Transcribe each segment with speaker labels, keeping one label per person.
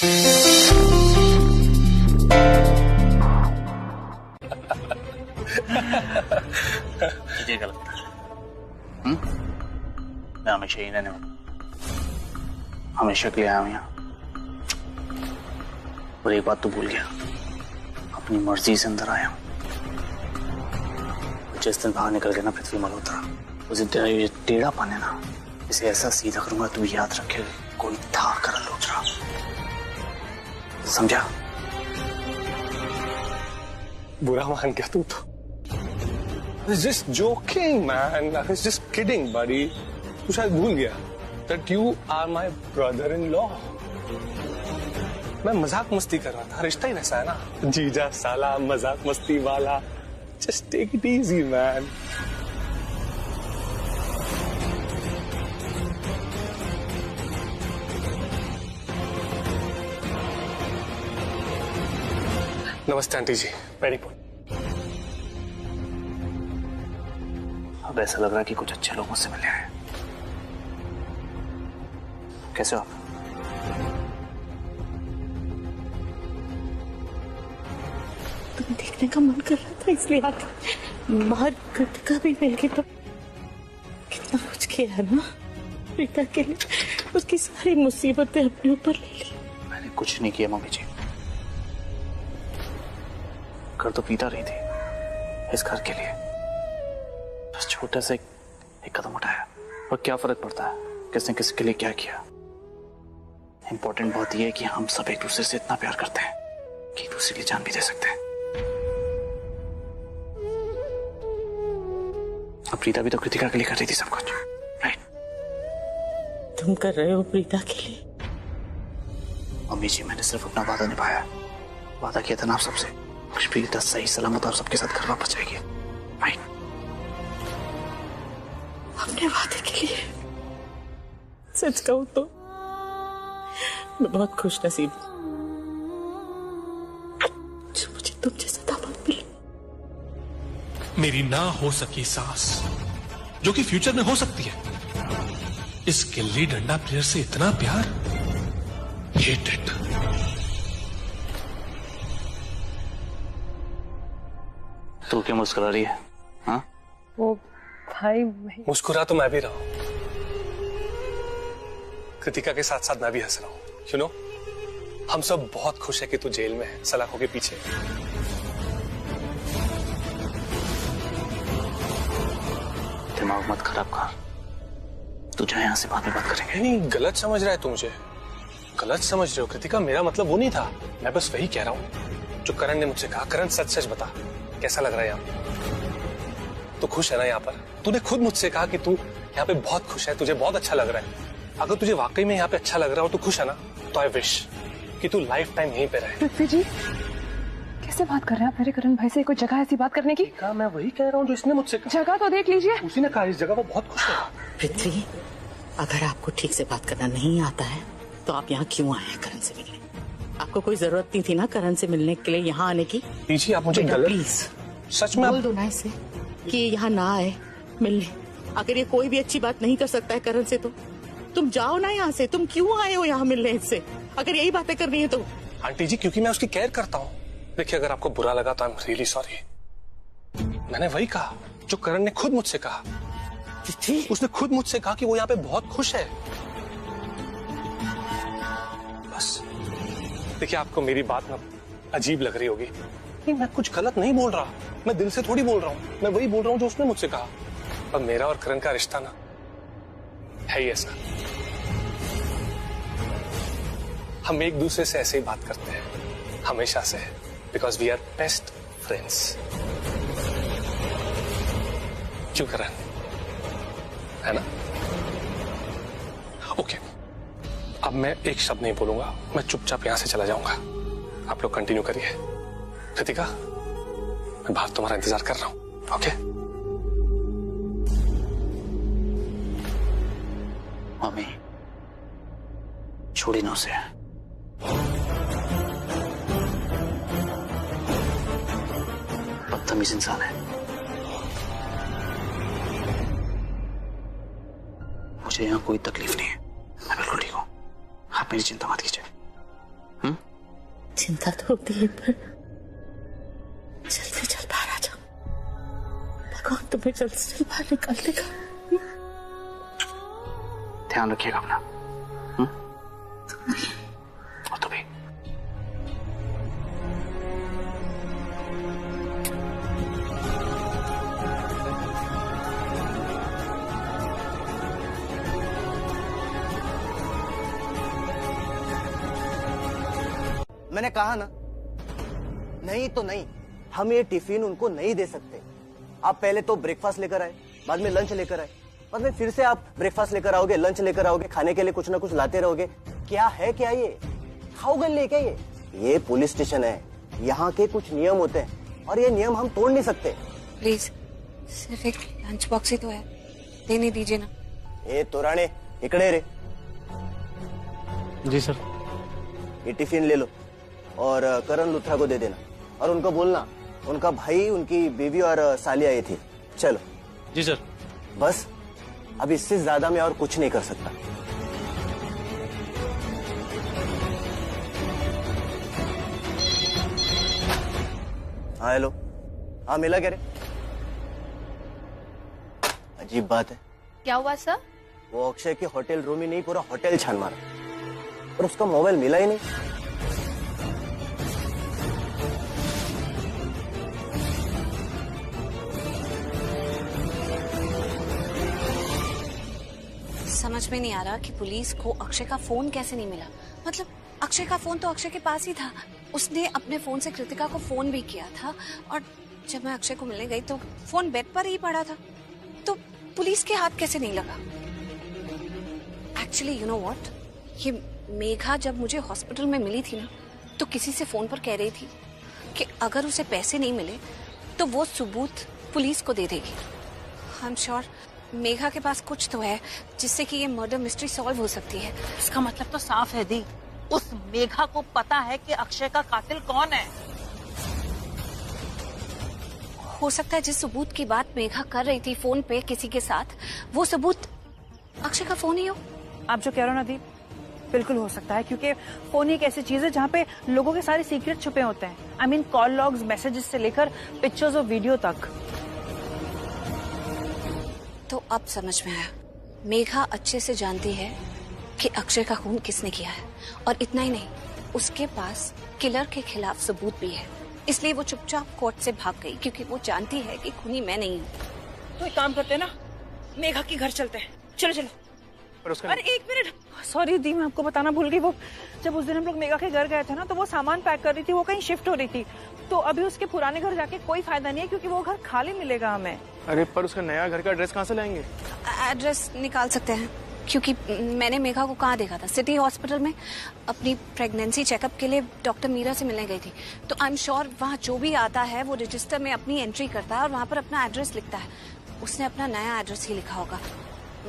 Speaker 1: तुझे क्या लगता है? मैं हमेशा ही रहने वाला, हमेशा के लिए आया हूं यहाँ। और एक बात तो भूल गया, अपनी मर्जी से अंदर आया हूं। जिस दिन बाहर निकल गया ना पृथ्वी मल्होत्रा, उसे टेढ़ा पाने ना, इसे ऐसा सीधा करूंगा तू याद रखे, कोई था कर लोचरा, समझा?
Speaker 2: बुरा मान गया तू तो। I was just joking, man. I was just kidding, buddy. तू शायद भूल गया that you are my brother-in-law. मैं मजाक मस्ती कर रहा था, रिश्ता ही वैसा है ना, जीजा साला मजाक मस्ती वाला। Just take it easy, man. नमस्ते आंटी जी, वेरी गुड।
Speaker 1: अब ऐसा लग रहा है कि कुछ अच्छे लोग मुझसे मिले हैं। कैसे हो आप?
Speaker 3: तुम देखने का मन कर रहा था इसलिए आती। बाहर कृतिका भी मिल गई तो कितना कुछ किया है ना प्रीता के लिए, उसकी सारी मुसीबतें अपने ऊपर ले ली।
Speaker 1: मैंने कुछ नहीं किया मम्मी जी, कर तो प्रीता रही थी इस घर के लिए, बस छोटा सा एक कदम उठाया। और क्या फर्क पड़ता है किसने किसके लिए क्या किया। इंपॉर्टेंट बात यह है कि हम सब एक दूसरे से इतना प्यार करते हैं कि एक दूसरे की जान भी दे सकते हैं। अब प्रीता भी तो कृतिका के लिए कर रही थी सब कुछ, राइट?
Speaker 3: तुम कर रहे हो प्रीता के लिए?
Speaker 1: मम्मी जी, मैंने सिर्फ अपना वादा निभाया। वादा किया था ना आप सबसे, प्रीता सही सलामत और सबके साथ घर वापस जाएगी, राइट?
Speaker 3: अपने वादे के लिए सच कहूं तो मैं बहुत खुश नसीब हूं जो मुझे तुम जैसा दामाद मिला।
Speaker 4: मेरी ना हो सकी सास जो कि फ्यूचर में हो सकती है, इस गिल्ली डंडा प्लेयर से इतना प्यार, हेट इट।
Speaker 1: तू क्यों मुस्कुरा रही है? हाँ?
Speaker 5: वो भाई
Speaker 2: मुस्कुरा तो मैं भी रहा हूं, कृतिका के साथ साथ मैं भी हंस रहा हूं। यू नो, हम सब बहुत खुश है कि तू जेल में है, सलाखों के पीछे।
Speaker 1: दिमाग मत खराब कर, तू जाए यहां से, बाद में बात करेंगे।
Speaker 2: नहीं, गलत समझ रहा है तू मुझे, गलत समझ रहे हो कृतिका, मेरा मतलब वो नहीं था। मैं बस वही कह रहा हूं जो करण ने मुझसे कहा। करण सच सच बता, कैसा लग रहा है यहाँ? तू खुश है ना यहाँ पर? तूने खुद मुझसे कहा कि तू यहाँ पे बहुत खुश है, तुझे बहुत अच्छा लग रहा है। अगर तुझे वाकई में यहाँ पे अच्छा लग रहा हो, तू खुश है ना, तो आई विश कि तू लाइफ टाइम यहीं पे रहे।
Speaker 5: पृथ्वी जी कैसे बात कर रहे हैं आप मेरे करण भाई से? कोई जगह ऐसी बात करने की?
Speaker 2: कहा, मैं वही कह रहा हूँ जो इसने मुझसे कहा।
Speaker 5: जगह तो देख लीजिए।
Speaker 2: उसी ने कहा इस जगह वो बहुत खुश है।
Speaker 3: पृथ्वी, अगर आपको ठीक से बात करना नहीं आता है तो आप यहाँ क्यों आए हैं करण से मिलने? आपको कोई जरूरत नहीं थी ना करण से मिलने के लिए यहाँ आने की?
Speaker 2: दीजिए आप मुझे गलत,
Speaker 3: प्लीज
Speaker 2: सच में
Speaker 3: बोल दो ना इसे कि यहाँ ना आए मिलने। अगर ये कोई भी अच्छी बात नहीं कर सकता है करण से तो तुम जाओ ना यहाँ से। तुम क्यों आए हो यहाँ मिलने इससे, अगर यही बातें करनी है तो?
Speaker 2: आंटी जी, क्योंकि मैं उसकी केयर करता हूँ। देखिए, अगर आपको बुरा लगा तो आई एम रियली सॉरी। मैंने वही कहा जो करण ने खुद मुझसे कहा। उसने खुद मुझसे कहा कि वो यहाँ पे बहुत खुश है। बस देखिए, आपको मेरी बात ना अजीब लग रही होगी, नहीं, मैं कुछ गलत नहीं बोल रहा, मैं दिल से थोड़ी बोल रहा हूँ, मैं वही बोल रहा हूँ जो उसने मुझसे कहा। और मेरा और करण का रिश्ता ना है ही ऐसा, हम एक दूसरे से ऐसे ही बात करते हैं हमेशा से, because we are best friends. क्यों करण, है ना? ओके, अब मैं एक शब्द नहीं बोलूंगा, मैं चुपचाप यहां से चला जाऊंगा। आप लोग कंटिन्यू करिए। कृतिका, मैं बाहर तुम्हारा इंतजार कर रहा हूं। ओके?
Speaker 1: मम्मी, छोड़ी ना उसे। बदतमीज इंसान है। मुझे यहाँ कोई तकलीफ नहीं है, मैं बिल्कुल ठीक हूँ। आप मेरी चिंता मत कीजिए,
Speaker 3: चिंता तो होती है, पर जल्द से जल्द बाहर आ जाओ। भगवान तुम्हें जल्द से जल्द बाहर निकाल देगा।
Speaker 1: ध्यान रखिएगा अपना। और तो भी
Speaker 6: मैंने कहा ना, नहीं तो नहीं, हम ये टिफिन उनको नहीं दे सकते। आप पहले तो ब्रेकफास्ट लेकर आए, बाद में लंच लेकर आए, बाद में फिर से आप ब्रेकफास्ट लेकर आओगे, लंच लेकर आओगे, खाने के लिए कुछ ना कुछ लाते रहोगे। क्या है क्या ये? खाओगन ले क्या ये पुलिस स्टेशन है, यहाँ के कुछ नियम होते हैं और ये नियम हम तोड़ नहीं सकते।
Speaker 7: प्लीज सिर्फ एक लंच बॉक्स ही तो है, देने दीजिए ना।
Speaker 6: ए तोराने, इकड़े रे।
Speaker 1: जी सर।
Speaker 6: ये टिफिन ले लो और करण लुथरा को दे देना, और उनको बोलना उनका भाई, उनकी बीवी और साली आई थी। चलो।
Speaker 1: जी सर।
Speaker 6: बस अब इससे ज्यादा मैं और कुछ नहीं कर सकता। हाँ हेलो, हाँ मिला क्या रे? अजीब बात है।
Speaker 5: क्या हुआ सर?
Speaker 6: वो अक्षय के होटल रूम ही नहीं, पूरा होटल छान मारा और उसका मोबाइल मिला ही नहीं।
Speaker 7: समझ में नहीं आ रहा कि पुलिस को अक्षय का फोन कैसे नहीं मिला। मतलब अक्षय का फोन तो अक्षय के पास ही था, उसने अपने फोन से कृतिका को फोन भी किया था, और जब मैं अक्षय को मिलने गई तो फोन बेड पर ही पड़ा था, तो पुलिस के हाथ कैसे नहीं लगा? एक्चुअली यू नो व्हाट, ये मेघा जब मुझे हॉस्पिटल में मिली थी ना, तो किसी से फोन पर कह रही थी कि अगर उसे पैसे नहीं मिले तो वो सबूत पुलिस को दे देगी। आई एम श्योर मेघा के पास कुछ तो है जिससे कि ये मर्डर मिस्ट्री सॉल्व हो सकती है।
Speaker 8: इसका मतलब तो साफ है दी, उस मेघा को पता है कि अक्षय का कातिल कौन है।
Speaker 7: हो सकता है जिस सबूत की बात मेघा कर रही थी फोन पे किसी के साथ, वो सबूत अक्षय का फोन ही हो।
Speaker 9: आप जो कह रहे हो ना दी, बिल्कुल हो सकता है, क्योंकि फोन ही एक ऐसी चीज है जहाँ पे लोगों के सारे सीक्रेट छुपे होते हैं। I mean call logs, messages से लेकर पिक्चर्स और वीडियो तक।
Speaker 7: तो अब समझ में आया, मेघा अच्छे से जानती है कि अक्षय का खून किसने किया है, और इतना ही नहीं, उसके पास किलर के खिलाफ सबूत भी है। इसलिए वो चुपचाप कोर्ट से भाग गई, क्योंकि वो जानती है कि खूनी मैं नहीं हूँ।
Speaker 9: तो एक काम करते हैं ना, मेघा के घर चलते हैं। चलो चलो।
Speaker 2: पर उसका
Speaker 9: अरे एक मिनट, सॉरी दी, मैं आपको बताना भूल गई। वो जब उस दिन हम लोग मेघा के घर गए थे ना, तो वो सामान पैक कर रही थी, वो कहीं शिफ्ट हो रही थी। तो अभी उसके पुराने घर जाके कोई फायदा नहीं है, क्योंकि वो घर खाली मिलेगा हमें।
Speaker 2: अरे पर उसका नया घर का एड्रेस कहाँ से लाएंगे?
Speaker 7: एड्रेस निकाल सकते हैं, क्योंकि मैंने मेघा को कहाँ देखा था, सिटी हॉस्पिटल में अपनी प्रेगनेंसी चेकअप के लिए डॉक्टर मीरा से मिलने गई थी। तो आई एम श्योर वहाँ जो भी आता है वो रजिस्टर में अपनी एंट्री करता है और वहाँ पर अपना एड्रेस लिखता है। उसने अपना नया एड्रेस ही लिखा होगा।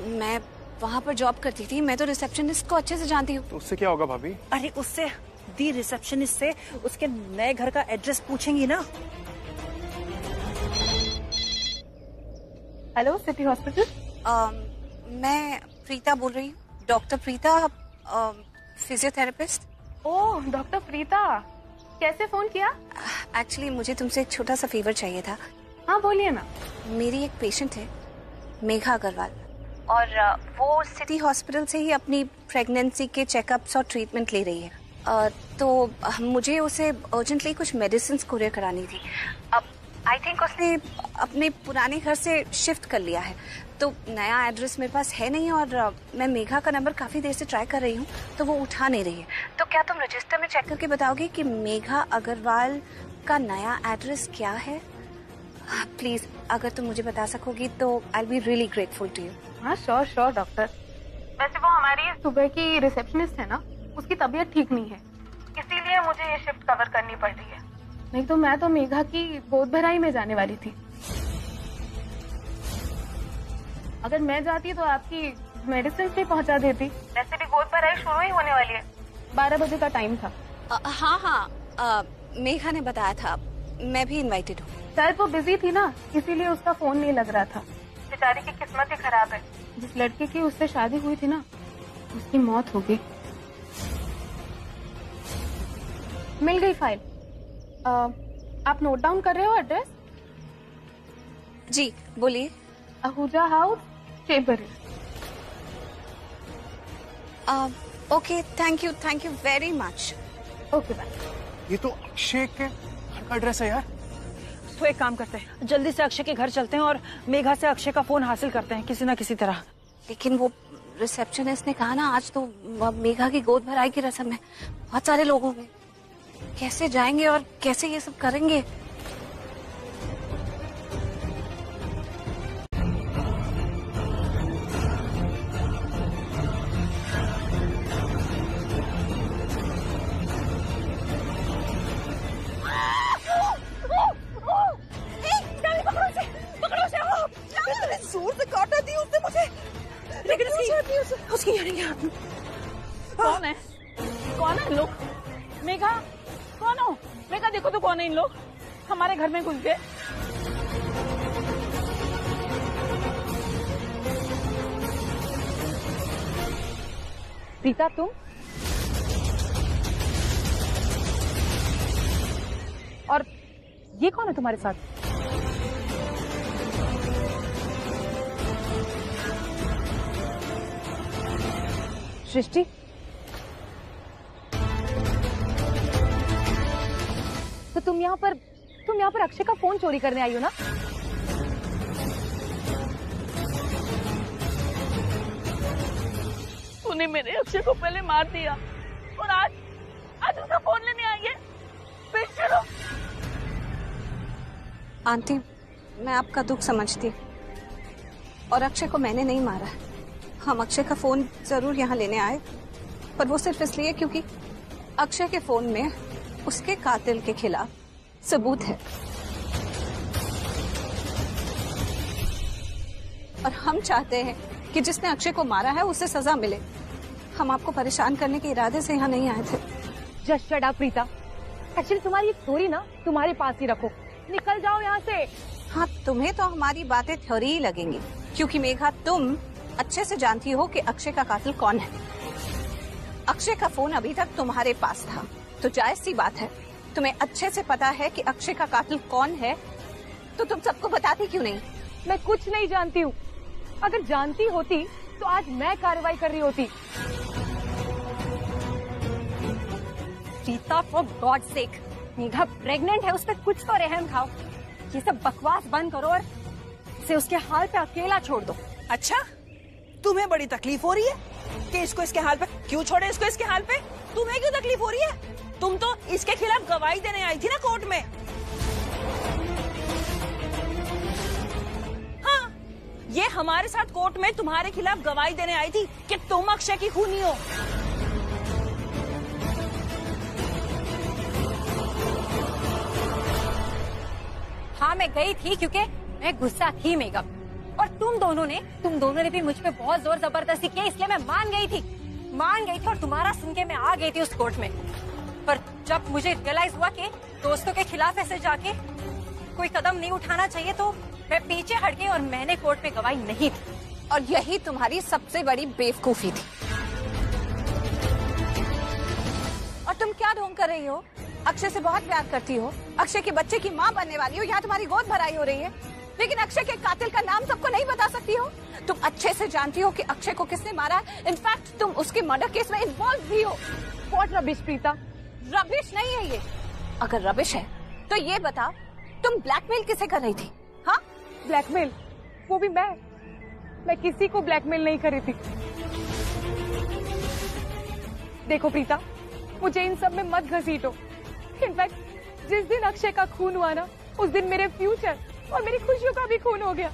Speaker 7: मैं वहाँ पर जॉब करती थी, मैं तो रिसेप्शनिस्ट को अच्छे से जानती हूँ।
Speaker 2: तो उससे क्या होगा भाभी?
Speaker 9: अरे उससे दी, रिसेप्शनिस्ट से उसके नए घर का एड्रेस पूछेंगी ना।
Speaker 5: Hello, city hospital.
Speaker 7: मैं प्रीता बोल रही हूँ, डॉक्टर प्रीता, फिजियोथेरेपिस्ट।
Speaker 5: ओह डॉक्टर प्रीता, कैसे फोन किया?
Speaker 7: एक्चुअली मुझे तुमसे एक छोटा सा फेवर चाहिए था।
Speaker 5: हाँ बोलिए ना।
Speaker 7: मेरी एक पेशेंट है मेघा अग्रवाल, और वो सिटी हॉस्पिटल से ही अपनी प्रेगनेंसी के चेकअप्स और ट्रीटमेंट ले रही है। तो मुझे उसे अर्जेंटली कुछ मेडिसिन कुरियर करानी थी। अब आई थिंक उसने अपने पुराने घर से शिफ्ट कर लिया है, तो नया एड्रेस मेरे पास है नहीं, और मैं मेघा का नंबर काफी देर से ट्राई कर रही हूँ, तो वो उठा नहीं रही है। तो क्या तुम रजिस्टर में चेक करके बताओगे कि मेघा अग्रवाल का नया एड्रेस क्या है? प्लीज अगर तुम मुझे बता सकोगी तो I will be really grateful to you.
Speaker 5: हाँ श्योर श्योर डॉक्टर। वैसे वो हमारी सुबह की रिसेप्शनिस्ट है ना, उसकी तबीयत ठीक नहीं है, इसीलिए मुझे ये शिफ्ट कवर करनी पड़ रही है। नहीं तो मैं तो मेघा की गोद भराई में जाने वाली थी। अगर मैं जाती तो आपकी मेडिसिन भी पहुंचा देती। वैसे भी गोद भराई शुरू ही होने वाली है, 12 बजे का टाइम था।
Speaker 7: हाँ, मेघा ने बताया था, मैं भी इनवाइटेड हूँ।
Speaker 5: शायद वो बिजी थी ना, इसीलिए उसका फोन नहीं लग रहा था। बेचारी की किस्मत ही खराब है, जिस लड़के की उससे शादी हुई थी ना, उसकी मौत हो गई। मिल गई फाइल। आप नोट डाउन कर रहे हो एड्रेस?
Speaker 7: जी बोलिए।
Speaker 5: आहूजा हाउस, चेंबरी।
Speaker 7: Okay, thank you very much.
Speaker 5: Okay bye.
Speaker 10: ये तो अक्षय के घर का एड्रेस है यार।
Speaker 9: तो एक काम करते हैं, जल्दी से अक्षय के घर चलते हैं और मेघा से अक्षय का फोन हासिल करते हैं किसी ना किसी तरह।
Speaker 7: लेकिन वो रिसेप्शनिस्ट ने कहा ना आज तो मेघा की गोद भराई की रस्म है, बहुत सारे लोग होंगे, कैसे जाएंगे और कैसे ये सब करेंगे?
Speaker 9: जोर से काटा दी उसने मुझे, लेकिन उसकी इयरिंग है हाथ में। कौन है? कौन है इन लोग? मेघा, कौन हो? मेघा देखो तो कौन है इन लोग? हमारे घर में घुस गए। प्रीता तुम? और ये कौन है तुम्हारे साथ? सृष्टि, तो तुम यहाँ पर अक्षय का फोन चोरी करने आई हो ना? तूने मेरे अक्षय को पहले मार दिया और आज उसका फोन लेने आई है। चलो।
Speaker 7: आंटी, मैं आपका दुख समझती हूँ और अक्षय को मैंने नहीं मारा है। हम अक्षय का फोन जरूर यहाँ लेने आए, पर वो सिर्फ इसलिए क्योंकि अक्षय के फोन में उसके कातिल के खिलाफ सबूत है और हम चाहते हैं कि जिसने अक्षय को मारा है उसे सजा मिले। हम आपको परेशान करने के इरादे से यहाँ नहीं आए थे।
Speaker 9: Just shut up Preeta. Actually तुम्हारी ये थ्योरी ना तुम्हारे पास ही रखो, निकल जाओ यहाँ से।
Speaker 7: हाँ, तुम्हें तो हमारी बातें थ्योरी ही लगेंगी क्योंकि मेघा तुम अच्छे से जानती हो कि अक्षय का कातिल कौन है। अक्षय का फोन अभी तक तुम्हारे पास था, तो जायज सी बात है, तुम्हें अच्छे से पता है कि अक्षय का कातिल कौन है, तो तुम सबको बताती क्यों नहीं?
Speaker 9: मैं कुछ नहीं जानती हूँ। अगर जानती होती तो आज मैं कार्रवाई कर रही होती।
Speaker 11: Preeta, for God sake, Megha pregnant है, उस पर कुछ तो रहम खाओ। ये सब बकवास बंद करो और इसे उसके हाल पे अकेला छोड़ दो।
Speaker 9: अच्छा, तुम्हें बड़ी तकलीफ हो रही है कि इसको इसके हाल पे क्यों छोड़े? इसको इसके हाल पे तुम्हें क्यों तकलीफ हो रही है? तुम तो इसके खिलाफ गवाही देने आई थी ना कोर्ट में। हाँ, ये हमारे साथ कोर्ट में तुम्हारे खिलाफ गवाही देने आई थी कि तुम अक्षय की खूनी हो।
Speaker 11: हाँ, मैं गई थी क्योंकि मैं गुस्सा थी मेघा, और तुम दोनों ने भी मुझ पे बहुत जोर जबरदस्ती की, इसलिए मैं मान गई थी और तुम्हारा सुन के मैं आ गई थी उस कोर्ट में। पर जब मुझे रियलाइज हुआ कि दोस्तों के खिलाफ ऐसे जाके कोई कदम नहीं उठाना चाहिए, तो मैं पीछे हट गई और मैंने कोर्ट में गवाही नहीं दी।
Speaker 7: और यही तुम्हारी सबसे बड़ी बेवकूफी थी। और तुम क्या ढोंग कर रही हो? अक्षय से बहुत प्यार करती हो, अक्षय के बच्चे की माँ बनने वाली हो, यहाँ तुम्हारी गोद भराई हो रही है, लेकिन अक्षय के कातिल का नाम सबको नहीं बता सकती हो। तुम अच्छे से जानती हो कि अक्षय को किसने मारा है। इनफैक्ट तुम उसके मर्डर केस में इन्वॉल्व भी हो।
Speaker 9: What rubbish Preeta?
Speaker 7: रबिश नहीं है ये। अगर रबिश है तो ये बता, तुम ब्लैकमेल किसे कर रही थी? हाँ,
Speaker 9: ब्लैकमेल? वो भी मैं किसी को ब्लैकमेल नहीं कर रही थी। देखो प्रीता, मुझे इन सब में मत घसीटो। इनफैक्ट जिस दिन अक्षय का खून हुआ ना, उस दिन मेरे फ्यूचर और मेरी खुशियों का भी खून हो गया।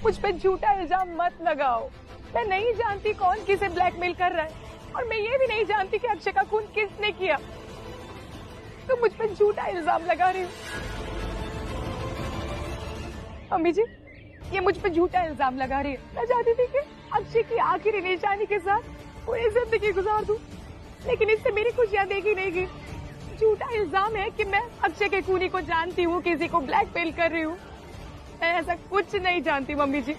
Speaker 9: मुझ पे झूठा इल्जाम मत लगाओ। मैं नहीं जानती कौन किसे ब्लैकमेल कर रहा है, और मैं ये भी नहीं जानती कि अक्षय का खून किसने किया। तो मुझ पे झूठा इल्जाम लगा रही हूँ। अम्मी जी, ये मुझ पे झूठा इल्जाम लगा रही है। मैं चाहती थी कि अक्षय की आखिरी निशानी के साथ पूरी जिंदगी गुजार दूं, लेकिन इससे मेरी खुशियां देखी नहीं गई। झूठा इल्जाम है कि मैं अक्षय के खूनी को जानती हूँ, किसी को ब्लैकमेल कर रही हूँ। मैं ऐसा कुछ नहीं जानती मम्मी जी।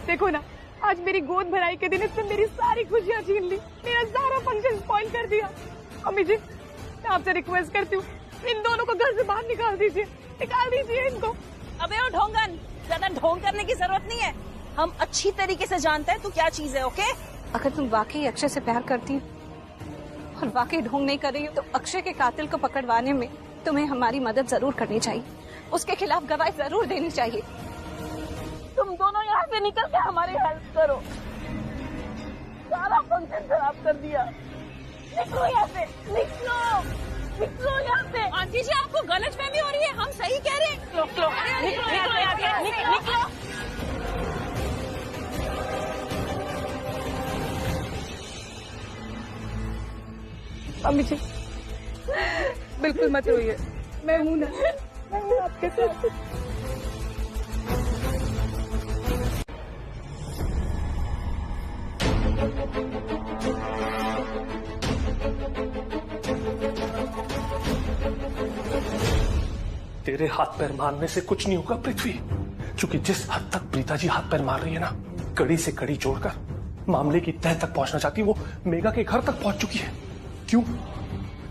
Speaker 9: देखो ना, आज मेरी गोद भराई के दिन इसने मेरी सारी खुशियां छीन ली, मेरा सारा फंक्शन स्पॉइल कर दिया। मम्मी जी, मैं आपसे रिक्वेस्ट करती हूँ, इन दोनों को घर से बाहर निकाल दीजिए, निकाल दीजिए इनको।
Speaker 8: अबे ओ ढोंगन, ज्यादा ढोंग करने की जरूरत नहीं है। हम अच्छी तरीके से जानते हैं तू क्या चीज है, ओके?
Speaker 7: अगर तुम वाकई अक्षय से प्यार करती हो और वाकई ढोंग नहीं कर रही हो तो अक्षय के कातिल को पकड़वाने में तुम्हें हमारी मदद जरूर करनी चाहिए, उसके खिलाफ गवाही जरूर देनी चाहिए।
Speaker 8: तुम दोनों यहाँ से निकल के हमारी हेल्प करो। सारा फंक्शन खराब कर दिया। निकलो यहाँ से, निकलो, निकलो यहाँ से। आंटी जी, आपको गलतफहमी हो रही है, हम सही कह रहे हैं। निकलो, निकलो, निकलो, निकलो।
Speaker 9: मम्मी जी, बिल्कुल मत रोइए, मैं हूं ना, मैं हूं आपके साथ।
Speaker 4: तेरे हाथ पैर मारने से कुछ नहीं होगा पृथ्वी, क्योंकि जिस हद तक प्रीता जी हाथ पैर मार रही है ना, कड़ी से कड़ी जोड़कर मामले की तह तक पहुंचना चाहती है, वो मेघा के घर तक पहुंच चुकी है। क्यों?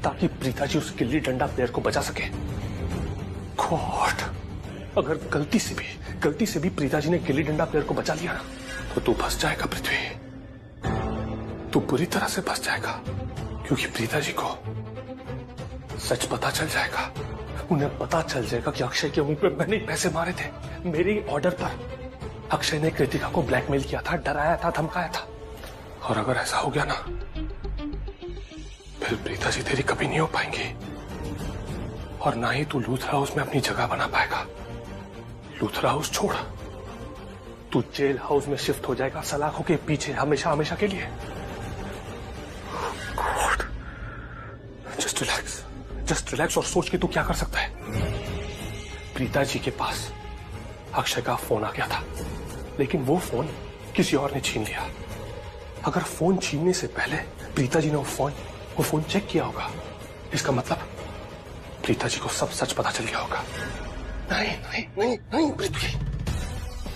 Speaker 4: ताकि प्रीता जी उस गिल्ली डंडा प्लेयर को बचा सके। गॉड, अगर गलती से भी प्रीता जी ने गिल्ली डंडा प्लेयर को बचा लिया ना, तो तू फंस जाएगा पृथ्वी, तू बुरी तरह से फंस जाएगा। क्योंकि प्रीता जी को सच पता चल जाएगा, उन्हें पता चल जाएगा कि अक्षय की उम्मीद पे मैंने पैसे मारे थे। मेरी ऑर्डर पर अक्षय ने कृतिका को ब्लैकमेल किया था, डराया था, धमकाया था। और अगर ऐसा हो गया ना, फिर प्रीता जी तेरी कभी नहीं हो पाएंगी, और ना ही तू लूथरा हाउस में अपनी जगह बना पाएगा। लूथरा हाउस छोड़, तू जेल हाउस में शिफ्ट हो जाएगा, सलाखों के पीछे, हमेशा हमेशा के लिए। गॉड, जस्ट रिलैक्स और सोच के तू क्या कर सकता है। प्रीता जी के पास अक्षय का फोन आ गया था, लेकिन वो फोन किसी और ने छीन लिया। अगर फोन छीनने से पहले प्रीता जी ने वो फोन चेक किया होगा, इसका मतलब प्रीता जी को सब सच पता चल गया होगा। नहीं नहीं नहीं नहीं पृथ्वी,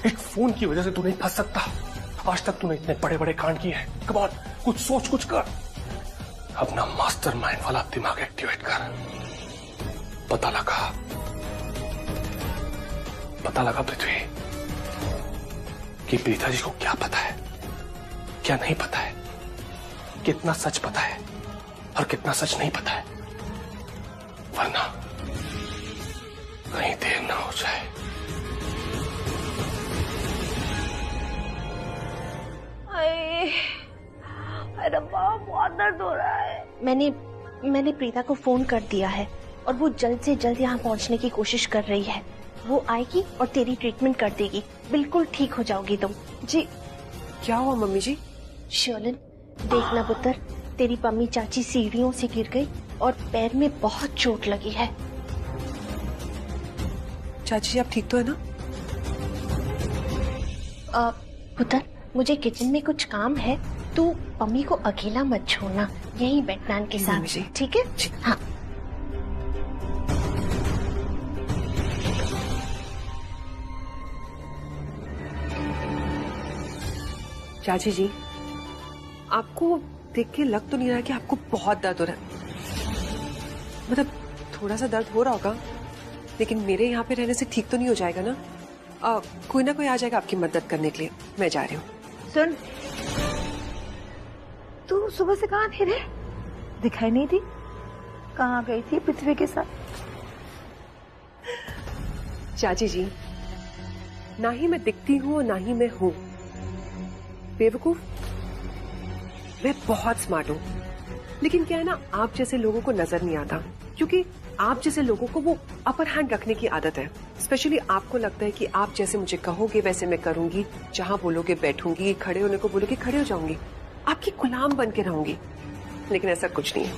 Speaker 4: एक फोन की वजह से तू नहीं फंस सकता। आज तक तूने इतने बड़े बड़े कांड किए हैं, कम ऑन, कुछ सोच, कुछ कर। अपना मास्टरमाइंड वाला दिमाग एक्टिवेट कर। पता लगा पृथ्वी कि प्रीता जी को क्या पता है, क्या नहीं पता है, कितना सच पता है और कितना सच नहीं पता है, वरना कहीं देर ना हो जाए।
Speaker 7: रब्बा, बहुत दर्द हो रहा है। मैंने प्रीता को फोन कर दिया है और वो जल्द से जल्द यहाँ पहुँचने की कोशिश कर रही है। वो आएगी और तेरी ट्रीटमेंट कर देगी, बिल्कुल ठीक हो जाओगी तुम। जी।
Speaker 12: क्या हुआ मम्मी जी?
Speaker 7: शर्लिन, देखना पुत्र, तेरी पम्मी चाची सीढ़ियों से गिर गई और पैर में बहुत चोट लगी है।
Speaker 12: चाची जी, आप ठीक तो है ना?
Speaker 7: पुत्र, मुझे किचन में कुछ काम है, तू पम्मी को अकेला मत छोड़ना, यहीं बैठना के साथ, ठीक है? हाँ।
Speaker 12: चाची जी, आपको देख के लग तो नहीं रहा कि आपको बहुत दर्द हो रहा है। मतलब थोड़ा सा दर्द हो रहा होगा, लेकिन मेरे यहाँ पे रहने से ठीक तो नहीं हो जाएगा ना? कोई ना कोई आ जाएगा आपकी मदद करने के लिए। मैं जा रही हूँ।
Speaker 9: सुन, तू सुबह से कहाँ थी रे? दिखाई नहीं थी, कहाँ गई थी पृथ्वी के साथ?
Speaker 12: चाची जी, ना ही मैं दिखती हूँ और ना ही मैं हूँ बेवकूफ। मैं बहुत स्मार्ट हूँ, लेकिन क्या है ना, आप जैसे लोगों को नजर नहीं आता, क्योंकि आप जैसे लोगों को वो अपर हैंड रखने की आदत है। स्पेशली आपको लगता है कि आप जैसे मुझे कहोगे वैसे मैं करूंगी, जहाँ बोलोगे बैठूंगी, खड़े होने को बोलोगे खड़े हो जाऊंगी, आपकी गुलाम बन के रहूंगी। लेकिन ऐसा कुछ नहीं है,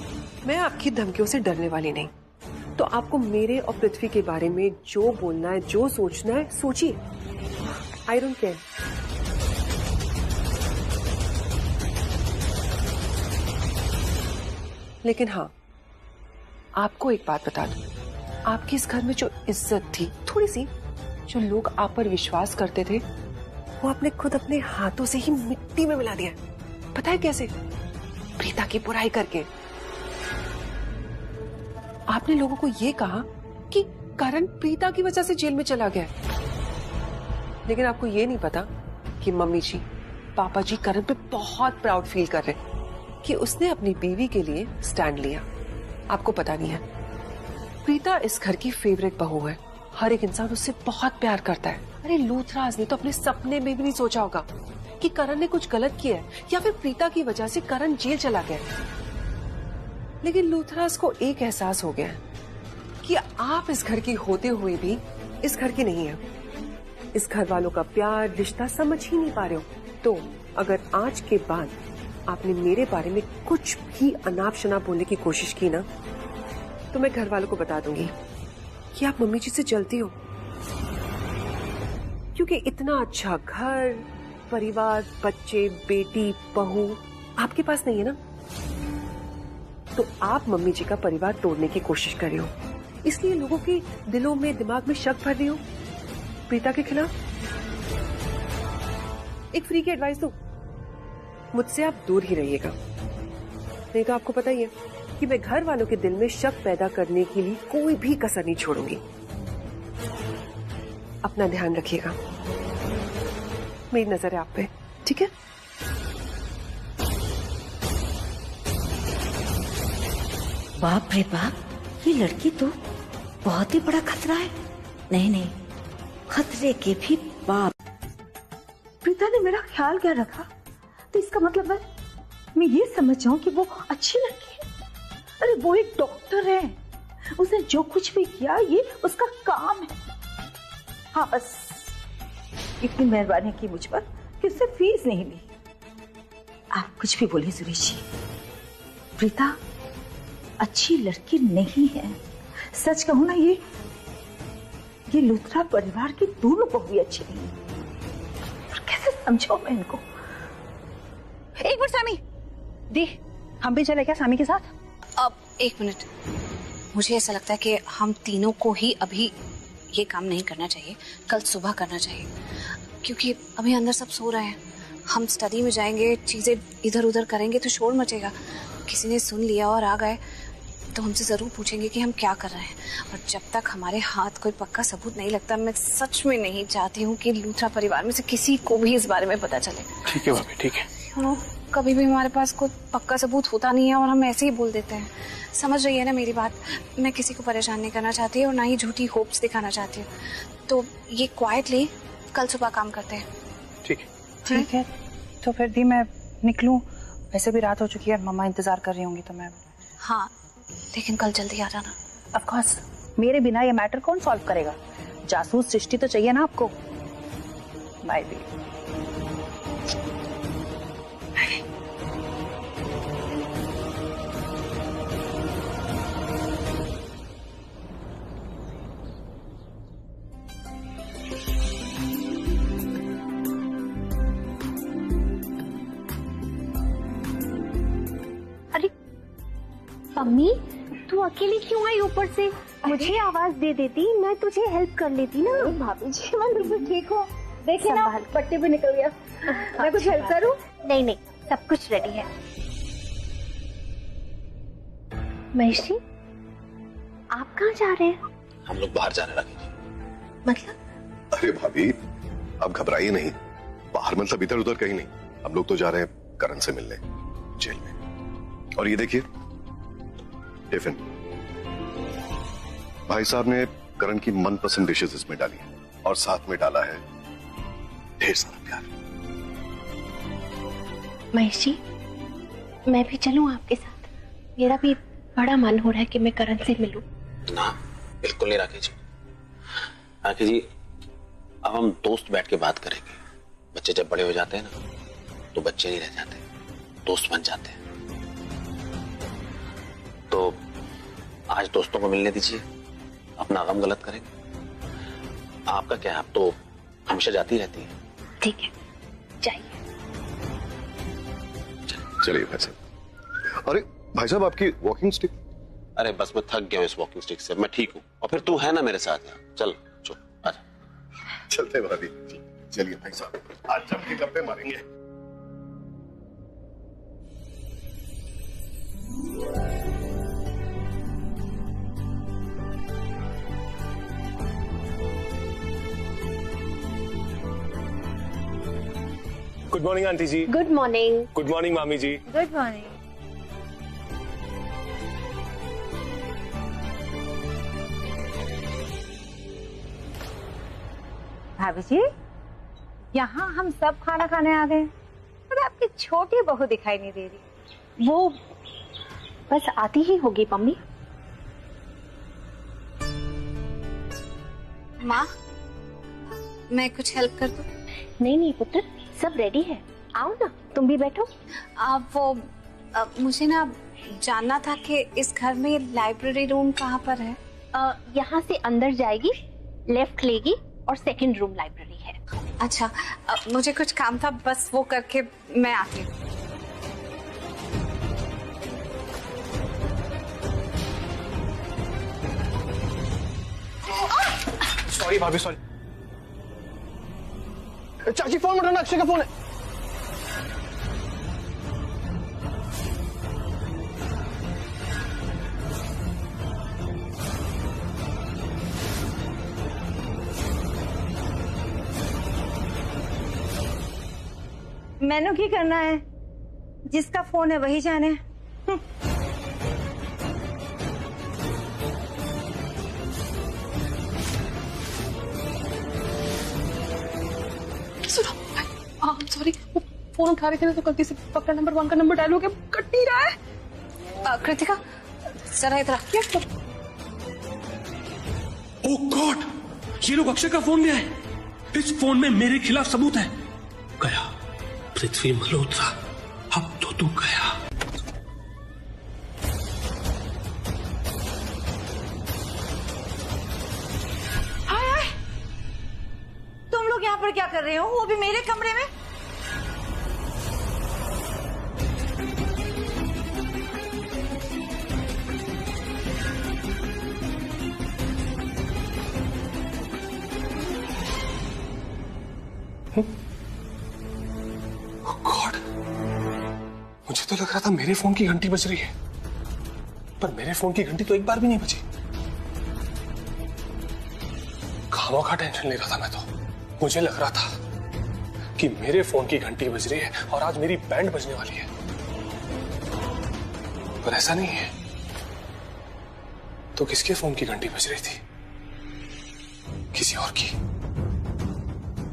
Speaker 12: मैं आपकी धमकियों से डरने वाली नहीं। तो आपको मेरे और पृथ्वी के बारे में जो बोलना है, जो सोचना है, सोचिए। I don't care. लेकिन हाँ, आपको एक बात बता दूं, आपके इस घर में जो इज्जत थी, थोड़ी सी, जो लोग आप पर विश्वास करते थे, वो आपने खुद अपने हाथों से ही मिट्टी में मिला दिया। पता है कैसे? प्रीता की बुराई करके। आपने लोगों को ये कहा कि करण प्रीता की वजह से जेल में चला गया, लेकिन आपको ये नहीं पता कि मम्मी जी, पापा जी करण पे बहुत प्राउड फील कर रहे कि उसने अपनी बीवी के लिए स्टैंड लिया। आपको पता नहीं है, प्रीता इस घर की फेवरेट बहू है, हर एक इंसान उससे बहुत प्यार करता है। अरे लूथराज ने तो अपने सपने में भी नहीं सोचा होगा कि करण ने कुछ गलत किया है या फिर प्रीता की वजह से करण जेल चला गया। लेकिन लूथराज को एक एहसास हो गया है कि आप इस घर की होते हुए भी इस घर की नहीं है, इस घर वालों का प्यार रिश्ता समझ ही नहीं पा रहे हो। तो अगर आज के बाद आपने मेरे बारे में कुछ भी अनाप शनाप बोलने की कोशिश की ना, तो मैं घर वालों को बता दूंगी कि आप मम्मी जी से जलती हो, क्योंकि इतना अच्छा घर, परिवार, बच्चे, बेटी, बहू आपके पास नहीं है ना, तो आप मम्मी जी का परिवार तोड़ने की कोशिश कर रहे हो, इसलिए लोगों के दिलों में, दिमाग में शक भर रही हो प्रीता के खिलाफ। एक फ्री की एडवाइस दो, मुझसे आप दूर ही रहिएगा, नहीं तो आपको पता ही है कि मैं घर वालों के दिल में शक पैदा करने के लिए कोई भी कसर नहीं छोड़ूंगी। अपना ध्यान रखिएगा, मेरी नजर है आप पे, ठीक है?
Speaker 3: बाप रे बाप, ये लड़की तो बहुत ही बड़ा खतरा है। नहीं नहीं, खतरे के भी बाप। प्रीता ने मेरा ख्याल क्या रखा, तो इसका मतलब है मैं ये समझ जाऊं कि वो अच्छी लड़की है। अरे वो एक डॉक्टर है, उसने जो कुछ भी किया ये उसका काम है। हाँ बस इतनी मेहरबानी की मुझ पर कि उससे फीस नहीं ली। आप कुछ भी बोलिए सुरेश जी, प्रीता अच्छी लड़की नहीं है। सच कहूं ना, ये लूथरा परिवार की दोनों बहू भी अच्छी नहीं है। पर कैसे समझाऊं मैं इनको।
Speaker 7: एक मिनट सामी दी,
Speaker 3: हम भी चले क्या सामी के साथ?
Speaker 7: अब एक मिनट, मुझे ऐसा लगता है कि हम तीनों को ही अभी ये काम नहीं करना चाहिए, कल सुबह करना चाहिए, क्योंकि अभी अंदर सब सो रहे हैं। हम स्टडी में जाएंगे, चीजें इधर उधर करेंगे तो शोर मचेगा, किसी ने सुन लिया और आ गए तो हमसे जरूर पूछेंगे कि हम क्या कर रहे हैं। और जब तक हमारे हाथ कोई पक्का सबूत नहीं लगता, मैं सच में नहीं चाहती हूँ कि लूथरा परिवार में से किसी को भी इस बारे में पता चले।
Speaker 2: ठीक है भाभी, ठीक है।
Speaker 7: कभी भी हमारे पास कोई पक्का सबूत होता नहीं है और हम ऐसे ही बोल देते हैं। समझ रही है ना मेरी बात? मैं किसी को परेशान नहीं करना चाहती और ना ही झूठी होप्स दिखाना चाहती हूँ। तो ये क्वाइटली कल सुबह काम करते हैं।
Speaker 2: ठीक है,
Speaker 13: ठीक है। तो फिर दी मैं निकलूं, वैसे भी रात हो चुकी है, मम्मा इंतजार कर रही होंगी तो मैं।
Speaker 7: हाँ लेकिन कल जल्दी आ जाना।
Speaker 13: ऑफ कोर्स, मेरे बिना ये मैटर कौन सॉल्व करेगा? जासूस सृष्टि तो चाहिए ना आपको। By the.
Speaker 14: मम्मी तू अकेली क्यों आई ऊपर से? मुझे आवाज दे देती, मैं तुझे हेल्प कर लेती ना।
Speaker 3: भाभी जी मैं बिल्कुल ठीक हूँ, देखिए ना पट्टी भी निकल गया। मैं कुछ हेल्प करूँ?
Speaker 14: नहीं नहीं, सब कुछ रेडी है। महेश जी आप कहाँ जा रहे हैं?
Speaker 15: हम लोग बाहर जाने लगे।
Speaker 14: मतलब?
Speaker 15: अरे भाभी अब घबराइए नहीं, बाहर मतलब इधर उधर कहीं नहीं, हम लोग तो जा रहे हैं करण से मिलने जेल में। और ये देखिए टिफिन, भाई साहब ने करण की मनपसंद डिशेस इसमें डाली है और साथ में डाला है ढेर सारा प्यार।
Speaker 14: महेश जी मैं भी चलूं आपके साथ? मेरा भी बड़ा मन हो रहा है कि मैं करण से मिलूं।
Speaker 15: ना बिल्कुल नहीं राखी जी। राखी जी अब हम दोस्त बैठ के बात करेंगे। बच्चे जब बड़े हो जाते हैं ना तो बच्चे नहीं रह जाते, दोस्त बन जाते हैं। तो आज दोस्तों को मिलने दीजिए, अपना गम गलत करेंगे। आपका क्या है, आप तो हमेशा जाती रहती है।
Speaker 14: ठीक है जाइए।
Speaker 15: चलिए भाई साहब। अरे भाई साहब आपकी वॉकिंग स्टिक? अरे बस मैं थक गया हूँ इस वॉकिंग स्टिक से, मैं ठीक हूँ। और फिर तू है ना मेरे साथ यार, चल आजा। चलते भाभी। चलिए भाई साहब आज जम के गप्पे मारेंगे।
Speaker 2: Good morning aunty ji.
Speaker 14: Good morning.
Speaker 2: Good morning मामी जी।
Speaker 14: Good morning.
Speaker 13: भाभी जी, यहाँ हम सब खाना खाने आ गए और आपकी छोटी बहू दिखाई नहीं दे रही।
Speaker 14: वो बस आती ही होगी मम्मी।
Speaker 7: माँ, मैं कुछ हेल्प कर दूं?
Speaker 14: नहीं पुत्र, सब रेडी है, आओ ना, तुम भी बैठो।
Speaker 7: मुझे ना जानना था कि इस घर में लाइब्रेरी रूम कहाँ पर है?
Speaker 14: यहाँ से अंदर जाएगी, लेफ्ट लेगी और सेकंड रूम लाइब्रेरी है।
Speaker 7: अच्छा, मुझे कुछ काम था, बस वो करके मैं आती हूँ।
Speaker 10: सॉरी भाभी, सॉरी। चाची फोन उठाना, अक्षय का फोन है।
Speaker 13: मैंने क्या करना है, जिसका फोन है वही जाने।
Speaker 9: सॉरी, वो फोन उठा रहे थे तो गलती से पकड़ा नंबर 1 का नंबर डायल हो गया, कट नहीं रहा है।
Speaker 7: कृतिका, जरा इधर आ।
Speaker 4: ओह गॉड, ये लोग अक्षय का फोन ले आए। इस फोन में मेरे खिलाफ सबूत है। गया पृथ्वी मल्होत्रा, अब तो तू गया।
Speaker 13: हाय, तुम लोग यहाँ पर क्या कर रहे हो, वो भी मेरे कमरे में?
Speaker 2: गॉड, मुझे तो लग रहा था मेरे फोन की घंटी बज रही है, पर मेरे फोन की घंटी तो एक बार भी नहीं बजी। खामोखा टेंशन ले रहा था मैं तो। मुझे लग रहा था कि मेरे फोन की घंटी बज रही है और आज मेरी बैंड बजने वाली है, पर ऐसा नहीं है। तो किसके फोन की घंटी बज रही थी? किसी और की।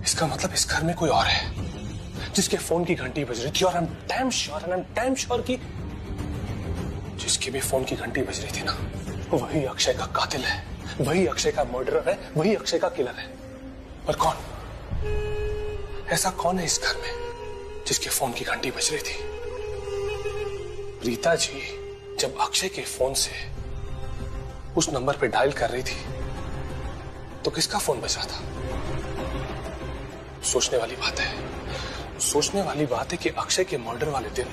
Speaker 2: इसका मतलब इस घर में कोई और है जिसके फोन की घंटी बज रही थी, और आई एम डैम श्योर कि जिसकी भी फोन की घंटी बज रही थी ना, वही अक्षय का कातिल है, वही अक्षय का मर्डरर है, वही अक्षय का किलर है। पर कौन? ऐसा कौन है इस घर में जिसके फोन की घंटी बज रही थी? प्रीता जी जब अक्षय के फोन से उस नंबर पे डायल कर रही थी तो किसका फोन बज रहा था? सोचने वाली बात है, सोचने वाली बात है कि अक्षय के मर्डर वाले दिन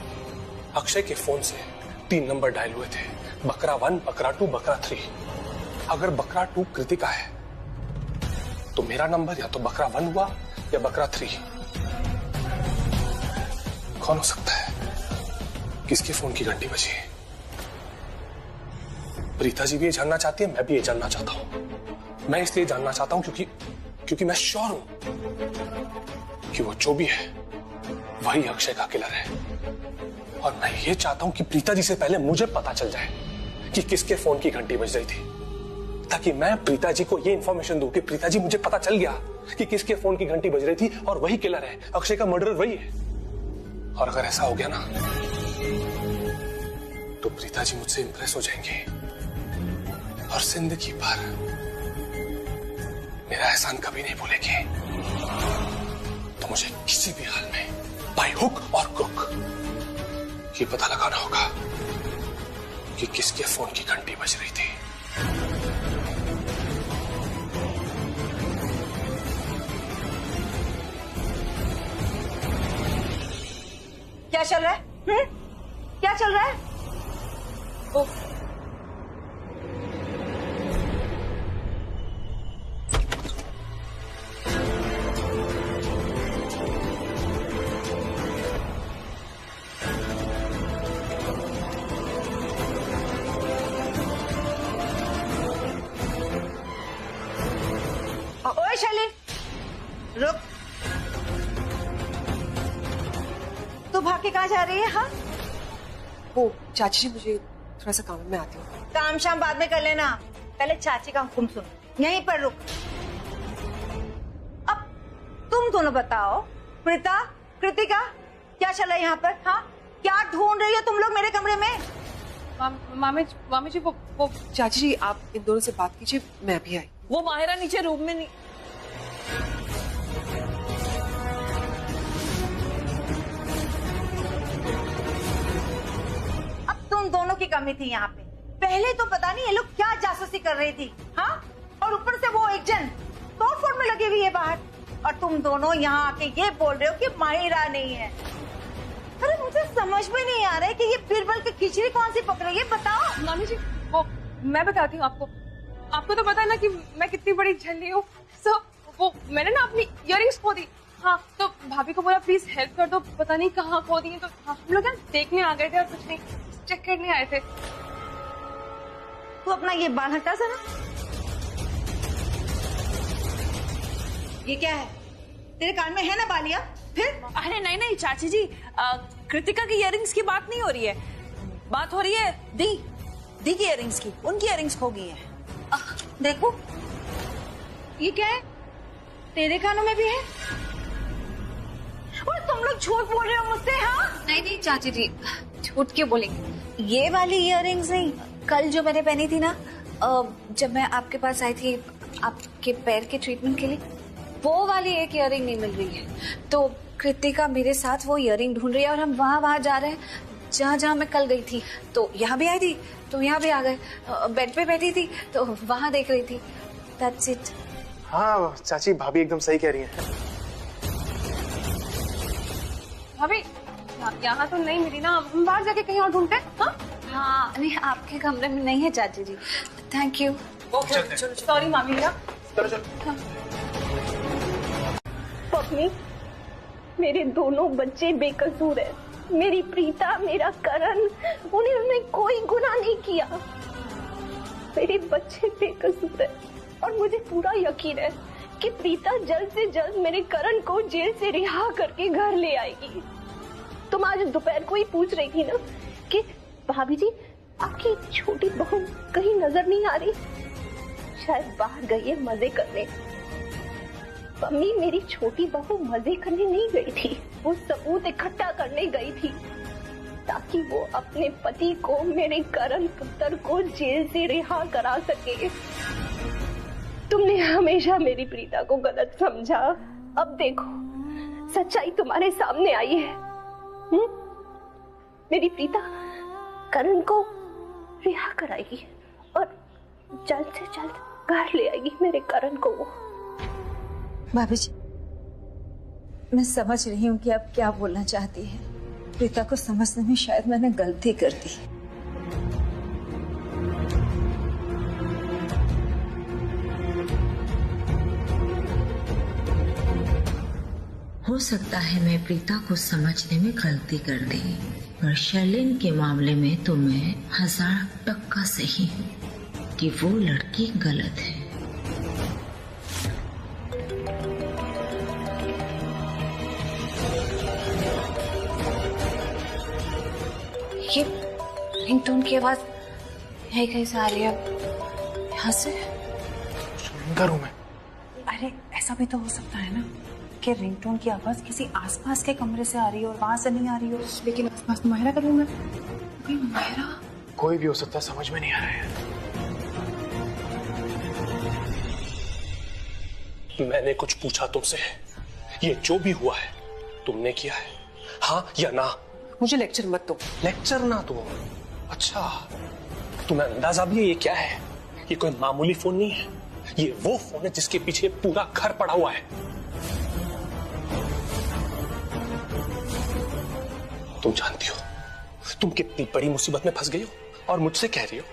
Speaker 2: अक्षय के फोन से 3 नंबर डायल हुए थे, बकरा 1, बकरा 2, बकरा 3। अगर बकरा 2 कृतिका है तो मेरा नंबर या तो बकरा 1 हुआ या बकरा 3। कौन हो सकता है? किसके फोन की घंटी बजी? प्रीता जी भी ये जानना चाहती है, मैं भी ये जानना चाहता हूं। मैं इसलिए जानना चाहता हूं क्योंकि मैं श्योर हूं कि वो जो भी है वही अक्षय का किलर है। और मैं ये चाहता हूं कि प्रीता जी से पहले मुझे पता चल जाए कि किसके फोन की घंटी बज रही थी, ताकि मैं प्रीता जी को ये इंफॉर्मेशन दूं कि प्रीता जी मुझे पता चल गया कि किसके फोन की घंटी बज रही थी और वही किलर है, अक्षय का मर्डरर वही है। और अगर ऐसा हो गया ना तो प्रीता जी मुझसे इंप्रेस हो जाएंगे और जिंदगी भर मेरा एहसान कभी नहीं भूलेंगे। तो मुझे किसी भी हाल में बाय हुक और क्रुक ये पता लगाना होगा कि किसके फोन की घंटी बज रही थी।
Speaker 13: क्या चल रहा है? क्या चल रहा है? ओए शैली, रुक।
Speaker 16: कहाँ जा रही है? हाँ
Speaker 12: वो चाची जी मुझे थोड़ा सा काम में आती हूँ।
Speaker 16: काम शाम बाद में कर लेना, पहले चाची का हुक्म सुन। यहीं पर रुक। अब तुम दोनों बताओ, प्रीता, कृतिका, क्या चला यहाँ पर? हाँ, क्या ढूंढ रही हो तुम लोग मेरे कमरे में?
Speaker 12: मामी जी वो चाची जी आप इन दोनों से बात कीजिए, मैं भी आई।
Speaker 8: वो माहिरा नीचे रूम में नहीं।
Speaker 16: अब तुम दोनों की कमी थी यहाँ पे। पहले तो पता नहीं ये लोग क्या जासूसी कर रही थी, हाँ? और ऊपर से वो एक जन तोड़फोड़ में लगी हुई है बाहर, और तुम दोनों यहाँ आके ये बोल रहे हो कि माहिरा नहीं है। अरे मुझे समझ में नहीं आ रहा है कि ये बीरबल की खिचड़ी कौन सी पक रही है, बताओ।
Speaker 9: मामी जी वो मैं बताती हूँ आपको। आपको तो पता है ना कि मैं कितनी बड़ी झल्ली हूँ। सो वो मैंने ना अपनी इयररिंग्स खो दी। हाँ, तो भाभी को बोला प्लीज हेल्प कर दो, पता नहीं कहाँ खो दी। तो हम लोग ना देखने आ गए थे और कुछ नहीं, चेक करने आए थे।
Speaker 16: तू अपना ये बाल हटा जरा। ये क्या है? तेरे कान में है ना बालिया? फिर?
Speaker 8: अरे नहीं नहीं चाची जी, कृतिका की इयररिंग्स की बात नहीं हो रही है, बात हो रही है दी की इयररिंग्स की। उनकी इयररिंग्स खो गई है।
Speaker 16: देखो ये क्या है? तेरे कानों में भी है? और तुम लोग झूठ बोल रहे हो मुझसे? हाँ
Speaker 7: नहीं चाची जी, झूठ क्यों बोलेंगे? ये वाली इयररिंग्स नहीं, कल जो मैंने पहनी थी ना, जब मैं आपके पास आई थी आपके पैर के ट्रीटमेंट के लिए, वो वाली एक इयररिंग नहीं मिल रही है। तो कृतिका मेरे साथ वो इयररिंग ढूंढ रही है और हम वहाँ जा रहे हैं जहाँ मैं कल गई थी। तो यहाँ भी आई थी तो यहाँ भी आ गए, बेड पे बैठी थी तो वहाँ देख रही थी। That's it.
Speaker 10: हाँ चाची, भाभी एकदम सही कह रही है।
Speaker 9: भाभी यहाँ तो नहीं मिली ना, हम बाहर जाके कहीं और ढूंढते हैं। हाँ
Speaker 7: हाँ, नहीं आपके कमरे में नहीं है चाची जी। Thank you.
Speaker 9: सॉरी मामी।
Speaker 8: पत्नी, मेरे दोनों बच्चे बेकसूर हैं। मेरी प्रीता, मेरा करण, उन्होंने कोई गुनाह नहीं किया। मेरे बच्चे बेकसूर हैं और मुझे पूरा यकीन है कि प्रीता जल्द से जल्द मेरे करण को जेल से रिहा करके घर ले आएगी। तुम आज दोपहर को ही पूछ रही थी ना कि भाभी जी आपकी छोटी बहू कहीं नजर नहीं आ रही, शायद बाहर गई है मजे करने। मम्मी, मेरी छोटी बहू मजे करने नहीं गई थी, वो सबूत इकट्ठा करने गई थी ताकि वो अपने पति को, मेरे करण पुत्र को जेल से रिहा करा सके। तुमने हमेशा मेरी प्रीता को गलत समझा। अब देखो सच्चाई तुम्हारे सामने आई है। मेरी प्रीता करण को रिहा कराएगी और जल्द से जल्द घर ले आएगी मेरे करण को। वो
Speaker 16: भाभी जी, मैं समझ रही हूँ कि आप क्या बोलना चाहती हैं। प्रीता को समझने में शायद मैंने गलती कर दी।
Speaker 17: हो सकता है मैं प्रीता को समझने में गलती कर दी, पर शर्लिन के मामले में तो मैं 1000% सही हूँ कि वो लड़की गलत है।
Speaker 7: ये रिंगटोन की आवाज यही कहीं से आ रही है, यहाँ से।
Speaker 10: इनका रूम है।
Speaker 18: अरे ऐसा भी तो हो सकता है ना कि रिंगटोन की आवाज किसी आसपास के कमरे से आ रही है और वहां से नहीं आ रही हो। लेकिन आसपास तो माहिरा का रूम है। माहिरा
Speaker 10: कोई भी हो सकता है, समझ में नहीं आ रहा है।
Speaker 2: मैंने कुछ पूछा तुमसे, ये जो भी हुआ है तुमने किया है, हाँ या ना?
Speaker 12: मुझे लेक्चर मत दो।
Speaker 2: लेक्चर ना दो? अच्छा, तुम्हें अंदाजा भी है ये क्या है? ये कोई मामूली फोन नहीं है, ये वो फोन है जिसके पीछे पूरा घर पड़ा हुआ है। तुम जानती हो तुम कितनी बड़ी मुसीबत में फंस गई हो और मुझसे कह रही हो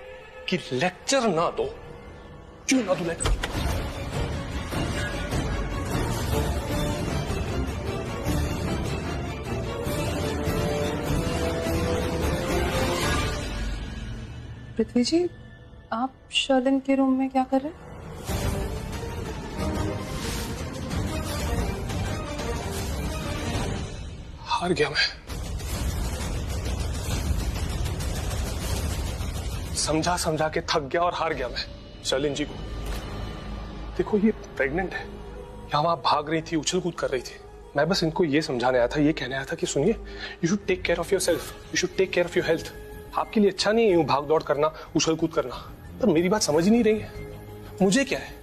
Speaker 2: कि लेक्चर ना दो। क्यों ना दो लेक्चर?
Speaker 9: पृथ्वी जी, आप शर्लिन के रूम में क्या कर रहे हैं?
Speaker 2: हार गया मैं। समझा समझा के थक गया और हार गया मैं शर्लिन जी को। देखो ये प्रेग्नेंट है, यहाँ वहां भाग रही थी, उछल कूद कर रही थी। मैं बस इनको ये समझाने आया था, ये कहने आया था कि सुनिए, you should take care of yourself, you should take care of your health. आपके लिए अच्छा नहीं है यूं भाग दौड़ करना, उछल कूद करना। पर मेरी बात समझ ही नहीं रही है। मुझे क्या है,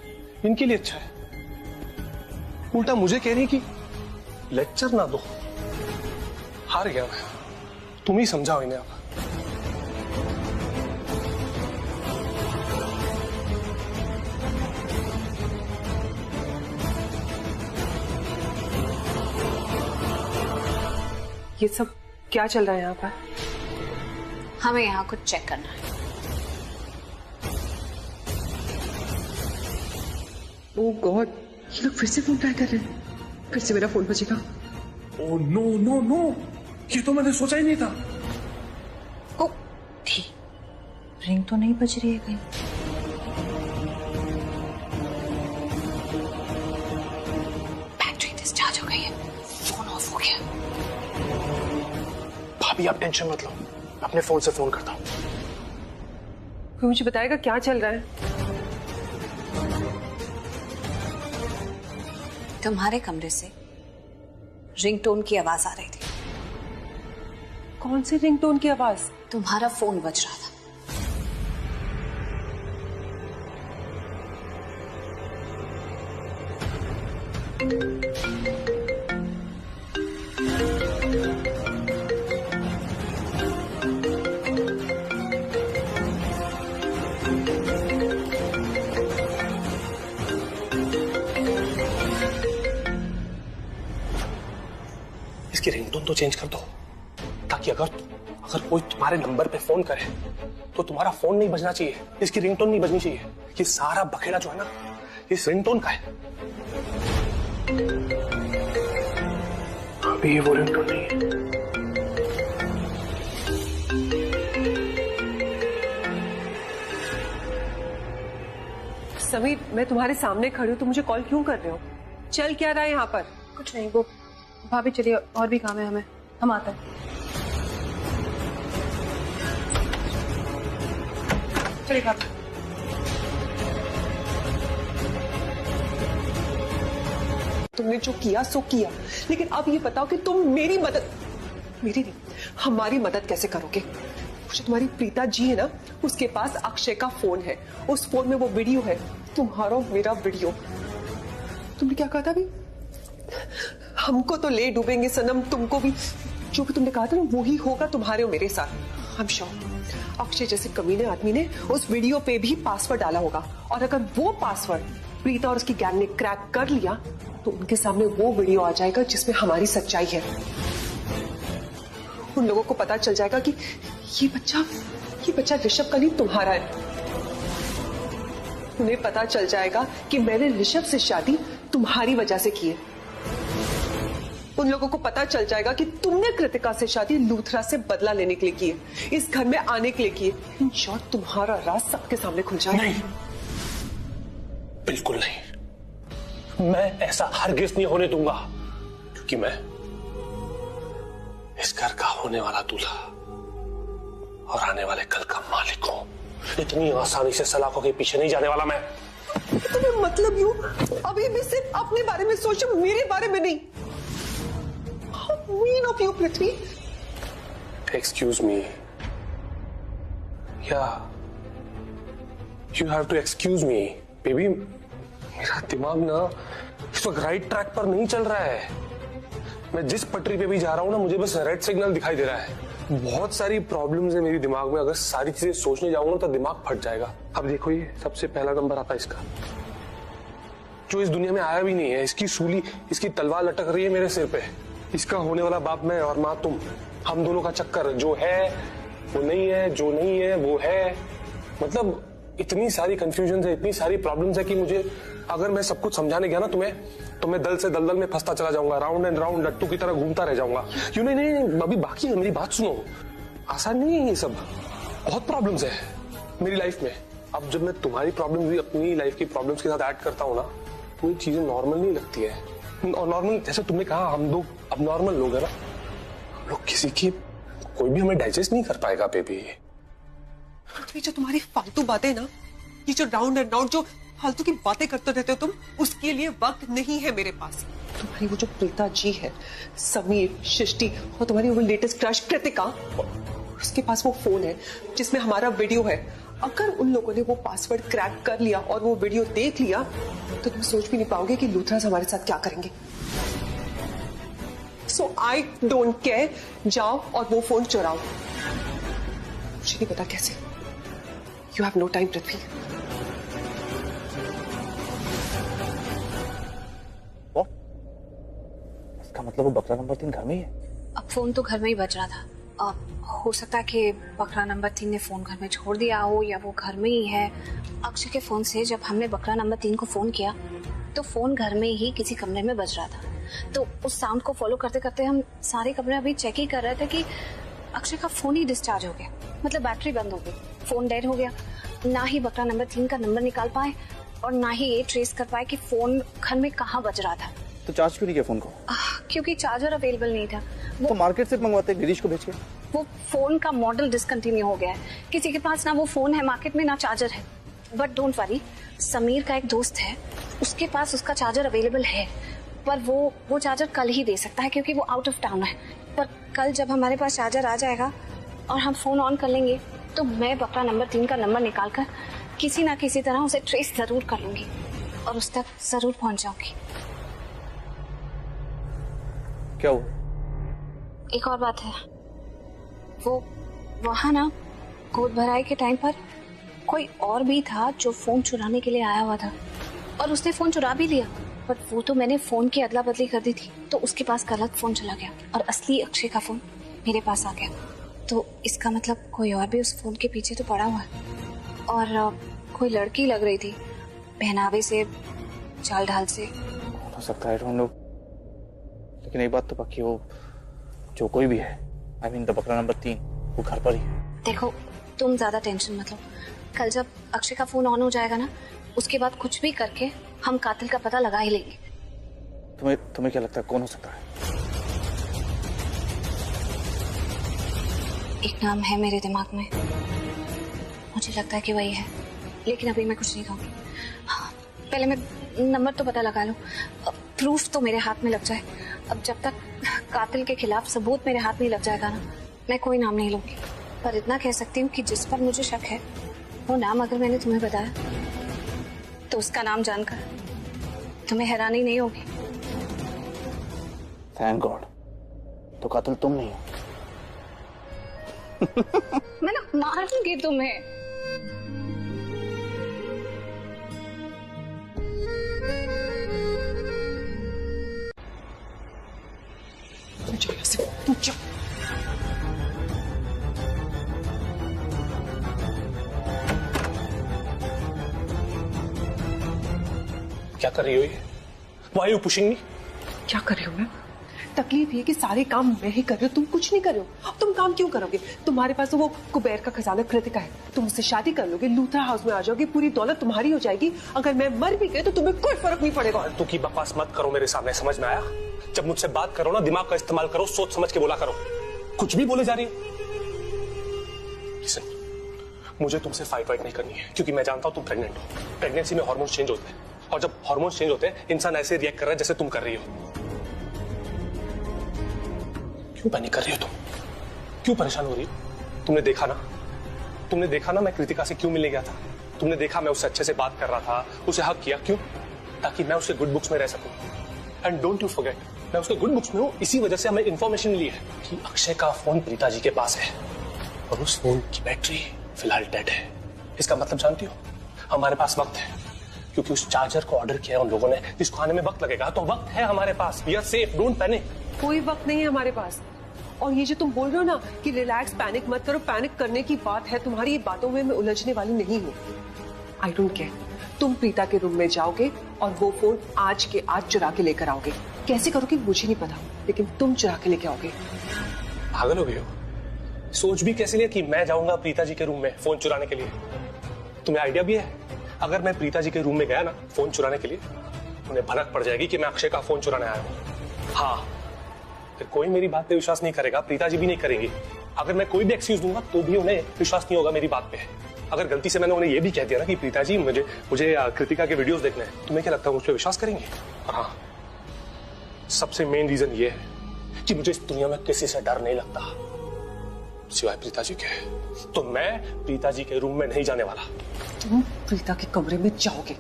Speaker 2: इनके लिए अच्छा है। उल्टा मुझे कह रही कि लेक्चर ना दो। हार गया मैं, तुम ही समझाओ इन्हें अब।
Speaker 12: ये सब क्या चल रहा है यहाँ पर?
Speaker 7: हमें यहाँ कुछ चेक करना है।
Speaker 12: ओह गॉड, ये लोग फिर से फोन ट्राई कर रहे हैं। फिर से मेरा फोन बजेगा।
Speaker 4: ओह नो नो नो, ये तो मैंने सोचा ही नहीं था।
Speaker 18: ओ, रिंग तो नहीं बज रही है कहीं।
Speaker 12: बैटरी डिस्चार्ज हो गई है, फोन ऑफ हो गया।
Speaker 10: भाभी आप टेंशन मत लो, अपने फोन से फोन करता हूँ।
Speaker 12: कोई मुझे बताएगा क्या चल रहा है?
Speaker 7: तुम्हारे कमरे से रिंगटोन की आवाज आ रही थी।
Speaker 12: कौन सी रिंगटोन की आवाज?
Speaker 7: तुम्हारा फोन बज रहा था।
Speaker 2: इसकी रिंगटोन तो चेंज कर दो, ताकि अगर कोई तुम्हारे नंबर पे फोन करे तो तुम्हारा फोन नहीं बजना चाहिए, इसकी रिंगटोन नहीं बजनी चाहिए। ये सारा बखेड़ा जो है ना, इस रिंगटोन का है।
Speaker 10: अभी ये वो रिंगटोन नहीं है।
Speaker 12: समीर, मैं तुम्हारे सामने खड़ी हूँ तो मुझे कॉल क्यों कर रहे हो? चल क्या रहा है यहाँ पर?
Speaker 5: कुछ नहीं। वो भाभी चलिए, और भी काम है हमें, हम आते हैं। चलिए भाभी।
Speaker 12: तुमने जो किया सो किया, लेकिन अब ये बताओ कि तुम मेरी नहीं, हमारी मदद कैसे करोगे? जो तुम्हारी प्रीता जी है ना, उसके पास अक्षय का फोन है, उस फोन में वो वीडियो है, तुम्हारा मेरा वीडियो। तुमने क्या कहा था अभी? हमको तो ले डूबेंगे सनम, तुमको भी। जो भी तुमने कहा था ना, वो ही होगा तुम्हारे और मेरे साथ। आई एम श्योर अक्षय जैसे कमीने आदमी ने उस वीडियो पे भी पासवर्ड डाला होगा, और अगर वो पासवर्ड प्रीता और उसकी गैंग ने क्रैक कर लिया तो उनके सामने वो वीडियो आ जाएगा जिसमें हमारी सच्चाई है। उन लोगों को पता चल जाएगा कि ये बच्चा ऋषभ का नहीं, तुम्हारा है। उन्हें पता चल जाएगा कि मैंने ऋषभ से शादी तुम्हारी वजह से की है। उन लोगों को पता चल जाएगा कि तुमने कृतिका से शादी लूथरा से बदला लेने के लिए की है, इस घर में आने के लिए की है। इन शॉर्ट तुम्हारा राज सबके सामने खुल जाएगा।
Speaker 2: नहीं, बिल्कुल नहीं। मैं ऐसा हरगिज नहीं होने दूंगा, क्योंकि मैं इस घर का होने वाला दूल्हा और आने वाले कल का मालिक हूं। इतनी आसानी से सलाखों के पीछे नहीं जाने वाला मैं।
Speaker 12: तुम्हें मतलब यूं अभी भी सिर्फ अपने बारे में सोचो, मेरे बारे में नहीं। How mean of you, Prithvi.
Speaker 2: Excuse me. Yeah. You have to excuse me, baby. मेरा दिमाग ना इस वक्त राइट ट्रैक पर नहीं चल रहा है। मैं जिस पटरी पे भी जा रहा हूँ ना, मुझे बस रेड सिग्नल दिखाई दे रहा है। बहुत सारी प्रॉब्लम्स है मेरे दिमाग में, अगर सारी चीजें सोचने जाऊंगा ना तो दिमाग फट जाएगा। अब देखो, ये सबसे पहला नंबर आता है इसका, जो इस दुनिया में आया भी नहीं है। इसकी सूली, इसकी तलवार लटक रही है मेरे सिर पे। इसका होने वाला बाप मैं और माँ तुम, हम दोनों का चक्कर, जो है वो नहीं है, जो नहीं है वो है। मतलब इतनी सारी कंफ्यूजन है, इतनी सारी प्रॉब्लम्स है कि मुझे, अगर मैं सब कुछ समझाने गया ना तुम्हें, तो मैं दल से दलदल में फंसता चला जाऊंगा, राउंड एंड राउंड लट्टू की तरह घूमता रह जाऊंगा। क्यों नहीं, अभी बाकी है, मेरी बात सुनो। आसान नहीं है ये सब, बहुत प्रॉब्लम्स है मेरी लाइफ में। अब जब मैं तुम्हारी प्रॉब्लम भी अपनी लाइफ की प्रॉब्लम्स के साथ ऐड करता हूँ ना, तो ये चीजें नॉर्मल नहीं लगती है। और नॉर्मल, जैसे तुमने कहा, हम लोग अब नॉर्मल लोग हैं ना, हम लोग किसी की कोई भी हमें डाइजेस्ट नहीं कर पाएगा बेबी।
Speaker 12: ये जो तुम्हारी फालतू बातें ना, ये जो राउंड एंड राउंड जो फालतू की बातें करते रहते हो तुम, उसके लिए वक्त नहीं है मेरे पास। तुम्हारी वो जो प्रीता जी है, समीर, सृष्टि और तुम्हारी वो लेटेस्ट क्रश कृतिका, उसके पास वो फोन है जिसमें हमारा वीडियो है। अगर उन लोगों ने वो पासवर्ड क्रैक कर लिया और वो वीडियो देख लिया तो तुम सोच भी नहीं पाओगे कि लूथरास हमारे साथ क्या करेंगे। सो आई डोंट केयर, जाओ और वो फोन चुराओ। मुझे नहीं पता कैसे। यू हैव नो टाइम पृथ्वी।
Speaker 1: इसका मतलब वो बकरा नंबर 3 घर में ही है।
Speaker 7: अब फोन तो घर में ही बज रहा था। हो सकता है कि बकरा नंबर 3 ने फोन घर में छोड़ दिया हो या वो घर में ही है। अक्षय के फोन से जब हमने बकरा नंबर 3 को फोन किया तो फोन घर में ही किसी कमरे में बज रहा था। तो उस साउंड को फॉलो करते करते हम सारे कमरे अभी चेक ही कर रहे थे कि अक्षय का फोन ही डिस्चार्ज हो गया, मतलब बैटरी बंद हो गई, फोन डेड हो गया। ना ही बकरा नंबर 3 का नंबर निकाल पाए और ना ही ये ट्रेस कर पाए कि फोन घर में कहाँ बज रहा था।
Speaker 1: तो चार्ज क्यों नहीं किया फोन को?
Speaker 7: क्योंकि चार्जर अवेलेबल नहीं था।
Speaker 1: तो मार्केट से मंगवाते गिरीश को भेज के।
Speaker 7: वो फोन का मॉडल डिसकंटिन्यू हो गया है, किसी के पास ना वो फोन है मार्केट में ना चार्जर है। बट डोंट वरी, समीर का एक दोस्त है, उसके पास उसका चार्जर अवेलेबल है, पर वो चार्जर कल ही दे सकता है क्योंकि वो आउट ऑफ टाउन है। पर कल जब हमारे पास चार्जर आ जाएगा और हम फोन ऑन कर लेंगे तो मैं बकरा नंबर 3 का नंबर निकाल कर किसी ना किसी तरह उसे ट्रेस जरूर कर लूंगी और उस तक जरूर पहुंच जाऊंगी।
Speaker 1: क्या हुआ?
Speaker 7: एक और बात है, वो वहां ना गोद भराई के टाइम पर कोई और भी था जो फोन चुराने के लिए आया हुआ था और उसने फोन चुरा भी लिया। बट वो तो मैंने फोन की अदला बदली कर दी थी तो उसके पास गलत फोन चला गया और असली अक्षय का फोन मेरे पास आ गया। तो इसका मतलब कोई और भी उस फोन के पीछे तो पड़ा हुआ है और कोई लड़की लग रही थी, पहनावे से, चाल ढाल से।
Speaker 1: हो सकता है, ढूंढो। लेकिन एक बात तो पक्की हो, जो कोई भी है, आई मीन द बकरा नंबर 3, वो घर पर ही है।
Speaker 7: देखो तुम ज्यादा टेंशन मत लो, कल जब अक्षय का फोन ऑन हो जाएगा ना, उसके बाद कुछ भी करके हम कातिल का पता लगा ही लेंगे।
Speaker 1: तुम्हें क्या लगता है कौन हो सकता है?
Speaker 7: एक नाम है मेरे दिमाग में, मुझे लगता है कि वही है, लेकिन अभी मैं कुछ नहीं कहूंगी। हाँ, पहले मैं नंबर तो पता लगा लूं, प्रूफ तो मेरे हाथ में लग जाए। अब जब तक कातिल के खिलाफ सबूत मेरे हाथ में लग जाएगा ना, मैं कोई नाम नहीं लूंगी। पर इतना कह सकती हूँ कि जिस पर मुझे शक है वो नाम अगर मैंने तुम्हें बताया तो उसका नाम जानकर तुम्हें हैरानी नहीं होगी।
Speaker 1: थैंक गॉड, तो कातिल तुम नहीं हो।
Speaker 7: मैं ना मारूंगी तुम्हें।
Speaker 4: क्या कर रही हो ये? Why are you pushing me?
Speaker 12: क्या कर रही हूँ मैं? तकलीफ ये कि सारे काम मैं ही कर रही हूँ, तुम कुछ नहीं कर रहे हो। तुम काम क्यों करोगे? तुम्हारे पास तो वो कुबेर का खजाना कृतिका है, तुम उससे शादी कर लोगे, लूथरा हाउस में आ जाओगे, पूरी दौलत तुम्हारी हो जाएगी। अगर मैं मर भी गई तो तुम्हें कोई फर्क नहीं पड़ेगा।
Speaker 4: तू की बकवास मत करो मेरे सामने, समझ में आया? जब मुझसे बात करो ना, दिमाग का इस्तेमाल करो, सोच समझ के बोला करो। कुछ भी बोले जा रही हो। लिसन, मुझे तुमसे फाइट नहीं करनी है क्योंकि मैं जानता हूँ तुम प्रेग्नेंट हो। प्रेगनेंसी में हार्मोन चेंज होते हैं और जब हार्मोन चेंज होते हैं इंसान ऐसे रिएक्ट कर रहा है जैसे तुम कर रही हो। क्यों पैनिक कर रही हो तुम? क्यों परेशान हो रही हो? तुमने देखा ना मैं कृतिका से क्यों मिलने गया था? तुमने देखा मैं उससे अच्छे से बात कर रहा था, उसे हक किया, क्यों? ताकि मैं उसके गुड बुक्स में रह सकूं। एंड डोंट यू फॉरगेट, मैं उसके गुड बुक्स में हूं, इसी वजह से हमें इंफॉर्मेशन मिली है कि अक्षय का फोन प्रीता जी के पास है और उस फोन की बैटरी फिलहाल डेड है। इसका मतलब जानती हो? हमारे पास वक्त है क्योंकि उस चार्जर को ऑर्डर किया उन लोगों ने जिसको आने में वक्त लगेगा। तो वक्त है हमारे पास, we are safe, don't panic.
Speaker 12: कोई वक्त नहीं है हमारे पास। और ये जो तुम बोल रहे हो ना कि रिलैक्स, पैनिक मत करो, पैनिक करने की बात है, तुम्हारी ये बातों में मैं उलझने वाली नहीं हूँ। आई डोंट केयर, तुम प्रीता के रूम में जाओगे और वो फोन आज के आज चुरा के लेकर आओगे। कैसे करोगे मुझे नहीं पता, लेकिन तुम चुरा के लेके आओगे।
Speaker 4: पागल हो गए हो? सोच भी कैसे लिया कि मैं जाऊंगा प्रीता जी के रूम में फोन चुराने के लिए? तुम्हें आइडिया भी है अगर मैं प्रीता जी के रूम में गया ना फोन चुराने के लिए, उन्हें भनक पड़ जाएगी कि मैं अक्षय का फोन चुराने आया हूं। हाँ, फिर कोई मेरी बात पे विश्वास नहीं करेगा, प्रीता जी भी नहीं करेंगी।
Speaker 2: अगर मैं कोई भी एक्सक्यूज दूंगा तो भी उन्हें विश्वास नहीं होगा मेरी बात पे। अगर गलती से मैंने उन्हें ये भी कह दिया ना कि प्रीता जी मुझे कृतिका के वीडियोस देखने हैं, तुम्हें क्या लगता है मुझ पर विश्वास करेंगे? और हाँ, सबसे मेन रीजन ये है कि मुझे इस दुनिया में किसी से डर नहीं लगता सिवाय प्रीता जी के। तो मैं प्रीता जी के रूम में नहीं जाने वाला।
Speaker 12: तुम प्रीता के कमरे में जाओगे।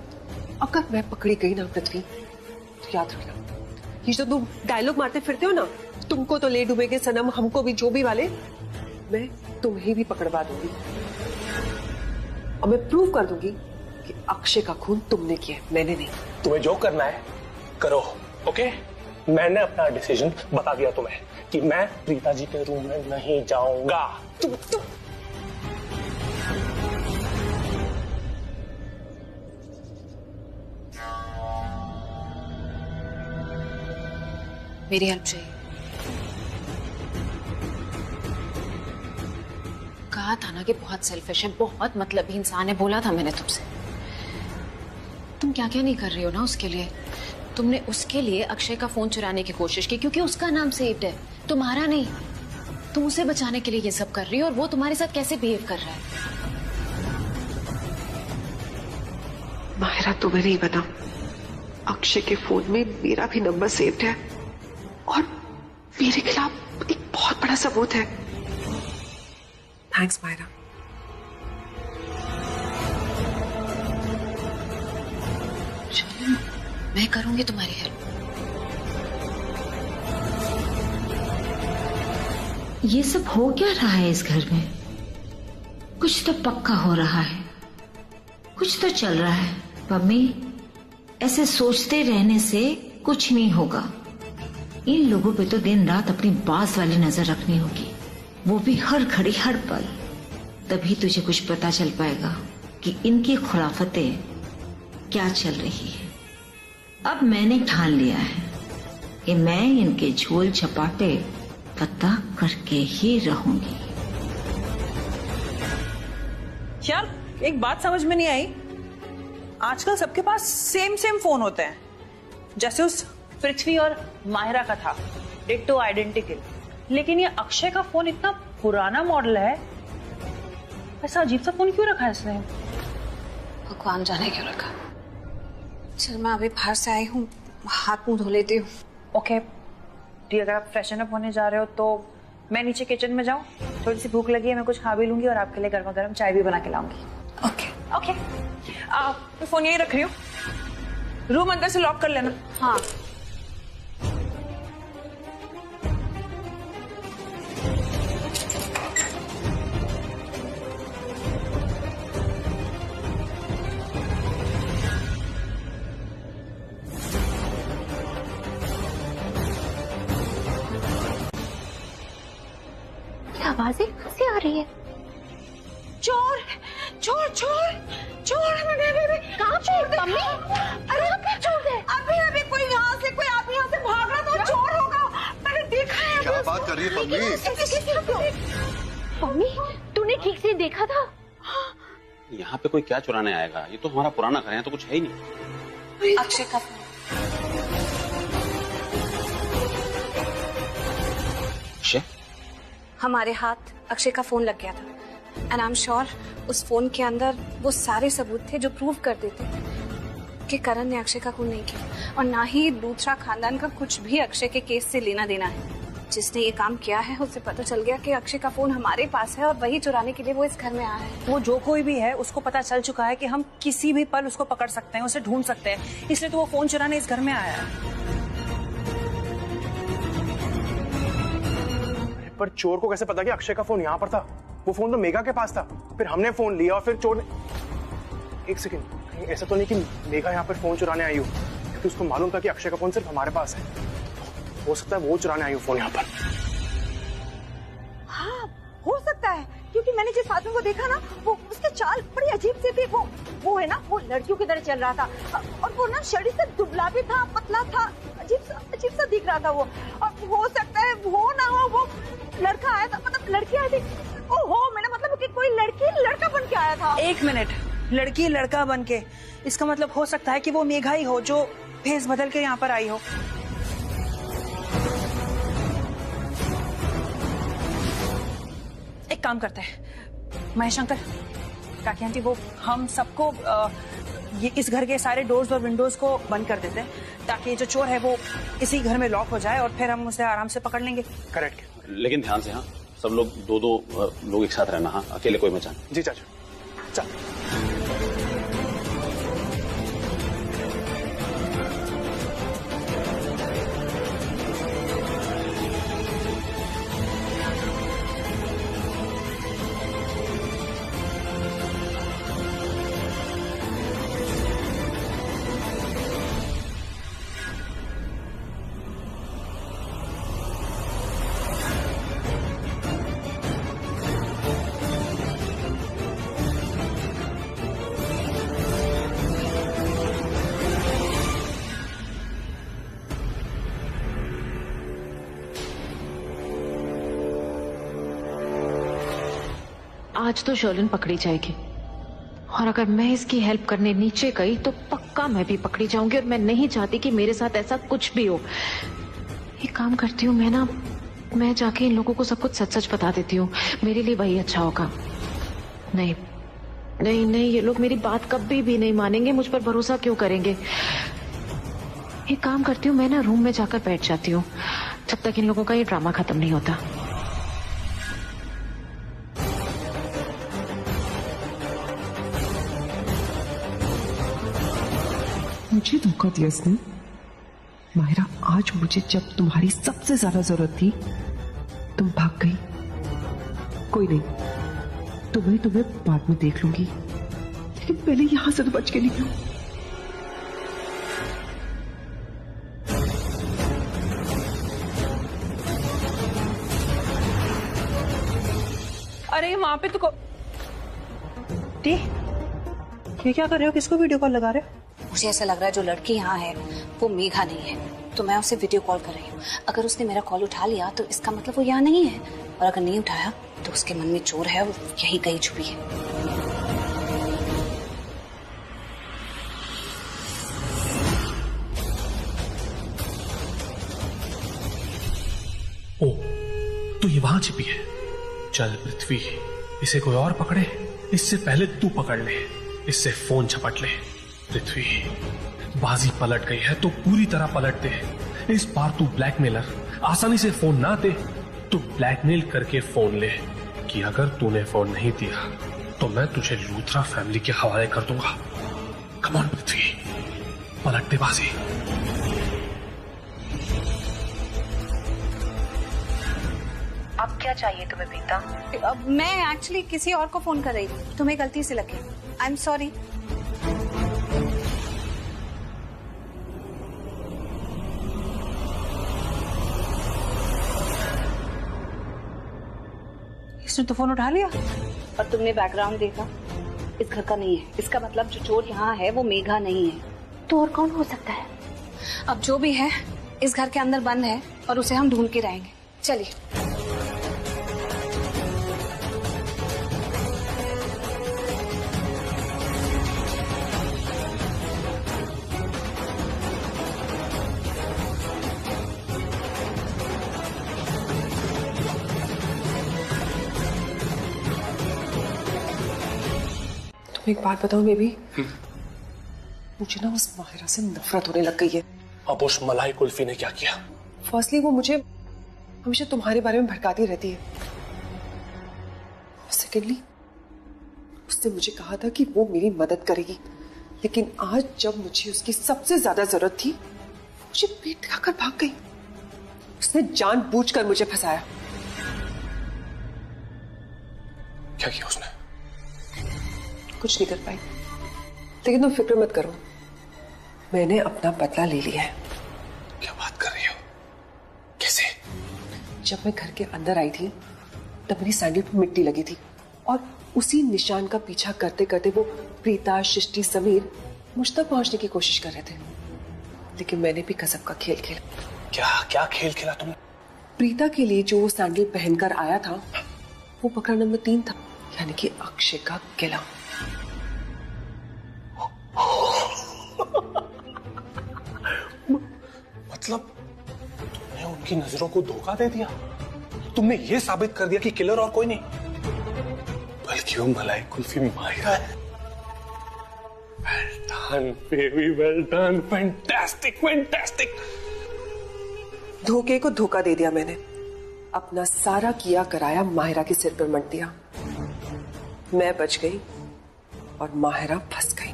Speaker 12: अगर मैं पकड़ी गई ना पृथ्वी, तो याद रखना, ये जो तुम डायलॉग मारते फिरते हो ना, तुमको तो ले डूबेगे सनम, हमको भी, जो भी वाले, मैं तुम्हें भी पकड़वा दूंगी और मैं प्रूव कर दूंगी कि अक्षय का खून तुमने किया, मैंने नहीं।
Speaker 2: तुम्हें जो करना है करो, ओके? मैंने अपना डिसीजन बता दिया तुम्हें कि मैं प्रीता जी के रूम में नहीं जाऊंगा।
Speaker 18: मेरी हेल्प चाहिए। कहा था ना कि बहुत सेल्फिश है, बहुत मतलबी इंसान है, बोला था मैंने तुमसे। तुम क्या क्या नहीं कर रही हो ना उसके लिए। तुमने उसके लिए अक्षय का फोन चुराने की कोशिश की क्योंकि उसका नाम सेव्ड है, तुम्हारा नहीं। तुम उसे बचाने के लिए ये सब कर रही हो और वो तुम्हारे साथ कैसे बिहेव कर रहा है।
Speaker 12: माहिरा, तुम्हें नहीं पता, अक्षय के फोन में मेरा भी नंबर सेव्ड है और मेरे खिलाफ एक बहुत बड़ा सबूत है। थैंक्स माहिरा।
Speaker 18: चलो, मैं करूंगी तुम्हारी हेल्प।
Speaker 17: ये सब हो क्या रहा है इस घर में? कुछ तो पक्का हो रहा है, कुछ तो चल रहा है। मम्मी, ऐसे सोचते रहने से कुछ नहीं होगा। इन लोगों पे तो दिन रात अपनी बाज वाली नजर रखनी होगी, वो भी हर घड़ी हर पल। तभी तुझे कुछ पता चल पाएगा कि इनकी खुराफतें क्या चल रही है। अब मैंने ठान लिया है कि मैं इनके झोल छपाटे पता करके ही रहूंगी।
Speaker 16: यार, एक बात समझ में नहीं आई, आजकल सबके पास सेम फोन होते हैं, जैसे उस पृथ्वी और माहिरा का था, डिट्टो आइडेंटिकल। लेकिन ये अक्षय का फोन इतना पुराना मॉडल है, ऐसा अजीब सा फोन क्यों रखा है इसने?
Speaker 7: भगवान जाने क्यों रखा। चल, मैं अभी बाहर से आई हूँ, हाथ मुंह धो लेती हूँ।
Speaker 16: ओके डी, अगर आप फ्रेशन अप होने जा रहे हो तो मैं नीचे किचन में जाऊँ? थोड़ी सी भूख लगी है, मैं कुछ खा भी लूंगी और आपके लिए गर्मा गर्म चाय भी बना के लाऊंगी।
Speaker 7: ओके
Speaker 16: ओके, मैं फोन यही रख रही हूँ, रूम अंदर से लॉक कर लेना।
Speaker 7: हाँ।
Speaker 14: आवाजें कैसे आ रही है?
Speaker 16: चोर चोर चोर चोर! कहाँ पे मम्मी? अरे चोर है! अभी कोई यहाँ से भाग रहा था, चोर होगा, मैंने देखा है।
Speaker 15: क्या बात कर रही है मम्मी?
Speaker 14: मम्मी, तूने ठीक से देखा था?
Speaker 15: यहाँ पे कोई क्या चुराने आएगा? ये तो हमारा पुराना घर है, तो कुछ है ही नहीं।
Speaker 7: अक्षय का
Speaker 15: अक्षय?
Speaker 7: हमारे हाथ अक्षय का फोन लग गया था एंड आई एम श्योर उस फोन के अंदर वो सारे सबूत थे जो प्रूव कर देते कि करण ने अक्षय का खून नहीं किया और ना ही दूसरा खानदान का कुछ भी अक्षय के केस से लेना देना है। जिसने ये काम किया है उसे पता चल गया कि अक्षय का फोन हमारे पास है और वही चुराने के लिए वो इस घर में आया है।
Speaker 16: वो जो कोई भी है उसको पता चल चुका है कि हम किसी भी पल उसको पकड़ सकते हैं, उसे ढूंढ सकते हैं, इसलिए तो वो फोन चुराने इस घर में आया है।
Speaker 10: पर चोर को कैसे पता कि अक्षय का फोन यहाँ पर था? वो फोन तो मेघा के पास था, फिर हमने फोन लिया और फिर चोर ने। एक सेकंड, कहीं ऐसा तो नहीं कि मेघा यहाँ पर फोन चुराने आई हो? क्योंकि उसको मालूम था कि अक्षय का फोन सिर्फ हमारे पास है। हो सकता है वो चुराने आई हो फोन यहाँ पर।
Speaker 16: हाँ, हो सकता है, क्योंकि मैंने जिस आदमी को देखा ना, वो उसके चाल बड़ी अजीब सी थी। वो है ना, वो लड़कियों की तरह चल रहा था और वो ना शरीर से दुबला भी था, पतला था, अजीब सा दिख रहा था वो। और हो सकता है वो ना हो, वो लड़का आया था, मतलब लड़की आई थी। ओहो, मैंने मतलब कि कोई लड़की लड़का बन के आया था। एक मिनट, लड़की लड़का बन के, इसका मतलब हो सकता है कि वो मेघा ही हो जो भेस बदल के यहाँ पर आई हो।
Speaker 19: काम करते हैं महेश अंकल, काकी आंटी, वो हम सबको ये इस घर के सारे डोर्स और विंडोज को बंद कर देते हैं ताकि जो चोर है वो इसी घर में लॉक हो जाए और फिर हम उसे आराम से पकड़ लेंगे।
Speaker 10: करेक्ट।
Speaker 15: लेकिन ध्यान से, हाँ, सब लोग दो लोग एक साथ रहना, हाँ, अकेले कोई मत जाना।
Speaker 10: जी चाचा, चल।
Speaker 18: आज तो शर्लिन पकड़ी जाएगी और अगर मैं इसकी हेल्प करने नीचे गई तो पक्का मैं भी पकड़ी जाऊंगी और मैं नहीं चाहती कि मेरे साथ ऐसा कुछ भी हो। एक काम करती हूँ, मैं जाके इन लोगों को सब कुछ सच सच बता देती हूँ, मेरे लिए वही अच्छा होगा। नहीं नहीं नहीं, ये लोग मेरी बात कभी भी नहीं मानेंगे, मुझ पर भरोसा क्यों करेंगे। एक काम करती हूँ, मैं ना रूम में जाकर बैठ जाती हूँ जब तक इन लोगों का ये ड्रामा खत्म नहीं होता।
Speaker 12: मुझे धोखा दिया इसने। माहिरा, आज मुझे जब तुम्हारी सबसे ज्यादा जरूरत थी तुम भाग गई। कोई नहीं, तुम्हें बाद में देख लूंगी, लेकिन पहले यहां से तो बच के निकलो।
Speaker 19: अरे वहां पे तो ये क्या कर रहे हो? किसको वीडियो कॉल लगा रहे हो?
Speaker 7: मुझे ऐसा लग रहा है जो लड़की यहाँ है वो मेघा नहीं है, तो मैं उसे वीडियो कॉल कर रही हूँ। अगर उसने मेरा कॉल उठा लिया तो इसका मतलब वो यहाँ नहीं है, और अगर नहीं उठाया तो उसके मन में चोर है, वो यहीं कहीं छुपी है।
Speaker 4: ओ, तो ये वहां छिपी है। चल पृथ्वी, इसे कोई और पकड़े इससे पहले तू पकड़ ले, इससे फोन झपट ले। पृथ्वी, बाजी पलट गई है तो पूरी तरह पलट दे। इस बार तू ब्लैकमेलर, आसानी से फोन ना दे तो ब्लैकमेल करके फोन ले कि अगर तूने फोन नहीं दिया तो मैं तुझे लूथरा फैमिली के हवाले कर दूंगा। कम ऑन पृथ्वी, पलट दे बाजी।
Speaker 7: अब क्या चाहिए तुम्हें प्रीता? मैं एक्चुअली किसी और को फोन कर रही थी, तुम्हें गलती से लगी। I am sorry.
Speaker 19: इसने तो फोन उठा लिया।
Speaker 7: और तुमने बैकग्राउंड देखा? इस घर का नहीं है, इसका मतलब जो चोर यहाँ है वो मेघा नहीं है।
Speaker 14: तो और कौन हो सकता है?
Speaker 7: अब जो भी है इस घर के अंदर बंद है और उसे हम ढूंढ के रहेंगे। चलिए।
Speaker 12: एक बात बताऊं बेबी, मुझे ना उस माहिरा से नफरत होने लग गई है।
Speaker 4: अब उस मलाई कुल्फी ने क्या किया?
Speaker 12: फर्स्टली वो मुझे हमेशा तुम्हारे बारे में भड़काती रहती है। सेकेंडली उसने मुझे कहा था कि वो मेरी मदद करेगी, लेकिन आज जब मुझे उसकी सबसे ज्यादा जरूरत थी मुझे पेट दिखाकर भाग गई। उसने जानबूझकर मुझे फंसाया।
Speaker 4: क्या किया उसने?
Speaker 12: कुछ नहीं कर पाई, लेकिन तुम फिक्र मत करो, मैंने अपना बदला ले लिया है।
Speaker 4: क्या बात कर रही हो? कैसे?
Speaker 12: जब मैं घर के अंदर आई थी तब मेरी सैंडल पर मिट्टी लगी थी और उसी निशान का पीछा करते करते वो प्रीता, सृष्टि, समीर मुझ तक पहुंचने की कोशिश कर रहे थे, लेकिन मैंने भी गजब का खेल खेला।
Speaker 4: क्या खेल खेला तुमने?
Speaker 12: प्रीता के लिए जो सैंडल पहनकर आया था वो बकरा नंबर 3 था, यानी कि अक्षय का किला।
Speaker 4: मतलब तुमने उनकी नजरों को धोखा दे दिया? तुमने ये साबित कर दिया कि किलर और कोई नहीं?
Speaker 2: ये वो मलाई कुल्फी माहिरा है? Well done, baby, well done. Fantastic, fantastic.
Speaker 12: धोखे को धोखा दे दिया मैंने, अपना सारा किया कराया माहिरा के सिर पर मट दिया। मैं बच गई और माहिरा फंस गई।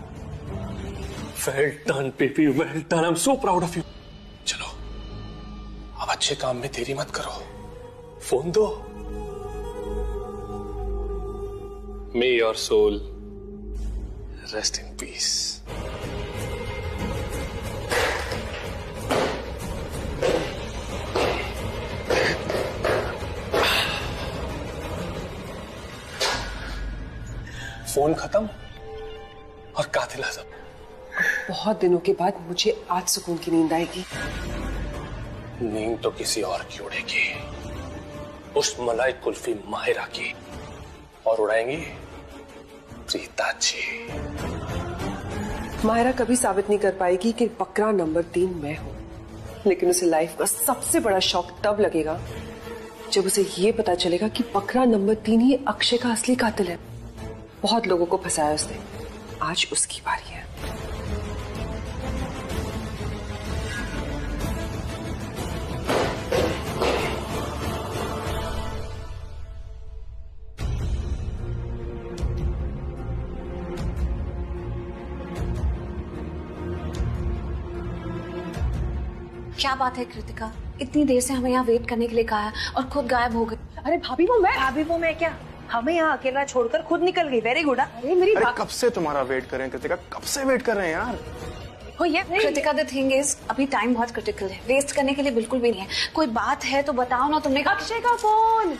Speaker 2: Well done, baby, well done. I'm so proud of you. चलो, अब अच्छे काम में देरी मत करो, फोन दो। May your soul rest in peace. Phone खत्म और कातिल आज़म।
Speaker 12: बहुत दिनों के बाद मुझे आज सुकून की नींद आएगी।
Speaker 2: नींद तो किसी और की उड़ेगी, उस मलाई कुल्फी माहिरा की, और उड़ाएंगी प्रीता जी।
Speaker 12: माहिरा कभी साबित नहीं कर पाएगी कि बकरा नंबर 3 मैं हूं, लेकिन उसे लाइफ का सबसे बड़ा शौक तब लगेगा जब उसे ये पता चलेगा कि बकरा नंबर 3 ही अक्षय का असली कातिल है। बहुत लोगों को फंसाया उसने, आज उसकी बारी है।
Speaker 7: क्या बात है कृतिका, इतनी देर से हमें यहाँ वेट करने के लिए कहा है और खुद गायब हो गई।
Speaker 19: अरे भाभी वो मैं क्या, हमें यहाँ अकेला छोड़कर खुद निकल गई। Very good. अरे मेरी
Speaker 10: अरे कब से तुम्हारा वेट कर रहे हैं कृतिका, कब से वेट कर रहे हैं यार।
Speaker 7: हो ये कृतिका, द थिंग इज अभी टाइम बहुत क्रिटिकल है, वेस्ट करने के लिए बिल्कुल भी नहीं है। कोई बात है तो बताओ ना। तुमने
Speaker 19: अक्षय का फोन,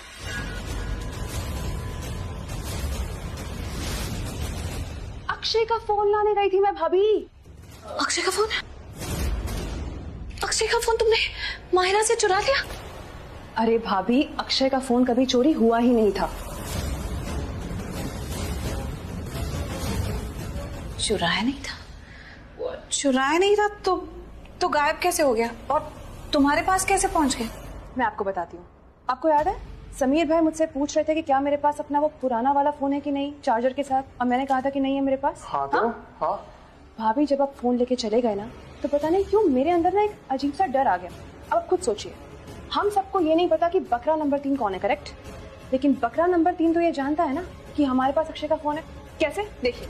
Speaker 19: अक्षय का फोन लाने गई थी मैं भाभी।
Speaker 7: अक्षय का फोन? अक्षय का फोन तुमने माहिरा से चुरा लिया?
Speaker 19: अरे भाभी, अक्षय का फोन कभी चोरी हुआ ही नहीं था।
Speaker 7: चुराया नहीं था? चुराया नहीं था तो गायब कैसे हो गया और तुम्हारे पास कैसे पहुंच गए?
Speaker 19: मैं आपको बताती हूँ। आपको याद है समीर भाई मुझसे पूछ रहे थे कि क्या मेरे पास अपना वो पुराना वाला फोन है कि नहीं, चार्जर के साथ, और मैंने कहा था कि नहीं है मेरे पास।
Speaker 10: हाँ तो हाँ।
Speaker 19: भाभी जब आप फोन लेके चले गए ना, तो पता नहीं क्यों मेरे अंदर ना एक अजीब सा डर आ गया। अब आप खुद सोचिए, हम सबको ये नहीं पता कि बकरा नंबर 3 कौन है, करेक्ट? लेकिन बकरा नंबर 3 तो ये जानता है ना कि हमारे पास अक्षय का फोन है। कैसे? देखिए,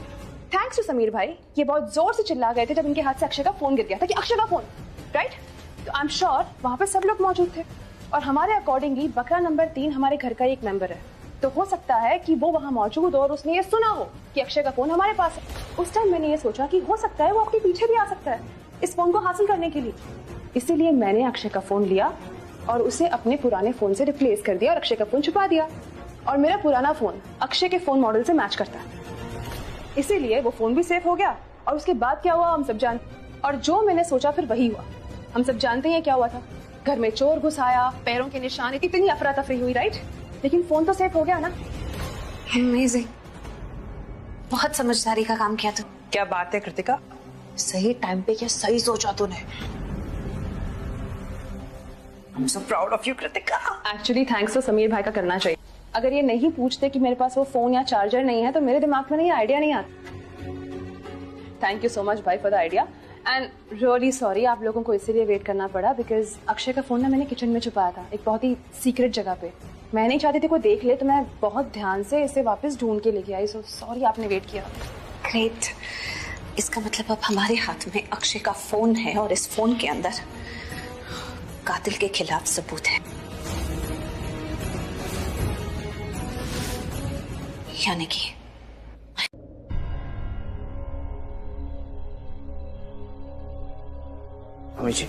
Speaker 19: थैंक्स टू समीर भाई, ये बहुत जोर से चिल्ला गए थे जब इनके हाथ से अक्षय का फोन गिर गया था कि अक्षय का फोन, राइट? तो आई एम श्योर वहां पे सब लोग मौजूद थे और हमारे अकॉर्डिंगली बकरा नंबर 3 हमारे घर का एक मेंबर है। तो हो सकता है कि वो वहां मौजूद और उसने ये सुना हो कि अक्षय का फोन हमारे पास है। उस टाइम मैंने ये सोचा कि हो सकता है वो आपके पीछे भी आ सकता है इस फोन को हासिल करने के लिए। इसीलिए मैंने अक्षय का फोन लिया और उसे अपने पुराने फोन से रिप्लेस कर दिया और अक्षय का फोन छुपा दिया। और मेरा पुराना फोन अक्षय के फोन मॉडल से मैच करता है, इसीलिए वो फोन भी सेफ हो गया। और उसके बाद क्या हुआ हम सब जानते, और जो मैंने सोचा फिर वही हुआ। हम सब जानते हैं क्या हुआ था। घर में चोर घुस आया, पैरों के निशान, इतनी अफरा तफरी हुई, राइट? लेकिन फोन तो सेफ हो गया ना।
Speaker 7: अमेजिंग, बहुत समझदारी का काम किया तू।
Speaker 19: क्या बात है कृतिका,
Speaker 7: सही टाइम पे क्या सही सोचा तूने।
Speaker 19: I'm so proud of you, Kritika. Actually, thanks तो समीर भाई का करना चाहिए। अगर ये नहीं पूछते कि मेरे पास वो फोन या चार्जर नहीं है तो मेरे दिमाग में ये आइडिया नहीं आता। थैंक यू सो मच भाई for the idea and really sorry आप लोगों को इसीलिए वेट करना पड़ा बिकॉज अक्षय का फोन ना मैंने किचन में छुपाया था, एक बहुत ही सीक्रेट जगह पे। मैं नहीं चाहती थी कोई देख ले, तो मैं बहुत ध्यान से इसे वापस ढूंढ के लेके आई। सो सॉरी आपने वेट किया।
Speaker 7: ग्रेट, इसका मतलब अब हमारे हाथ में अक्षय का फोन है और इस फोन के अंदर कातिल के खिलाफ सबूत है, यानी कि
Speaker 10: मम्मी जी,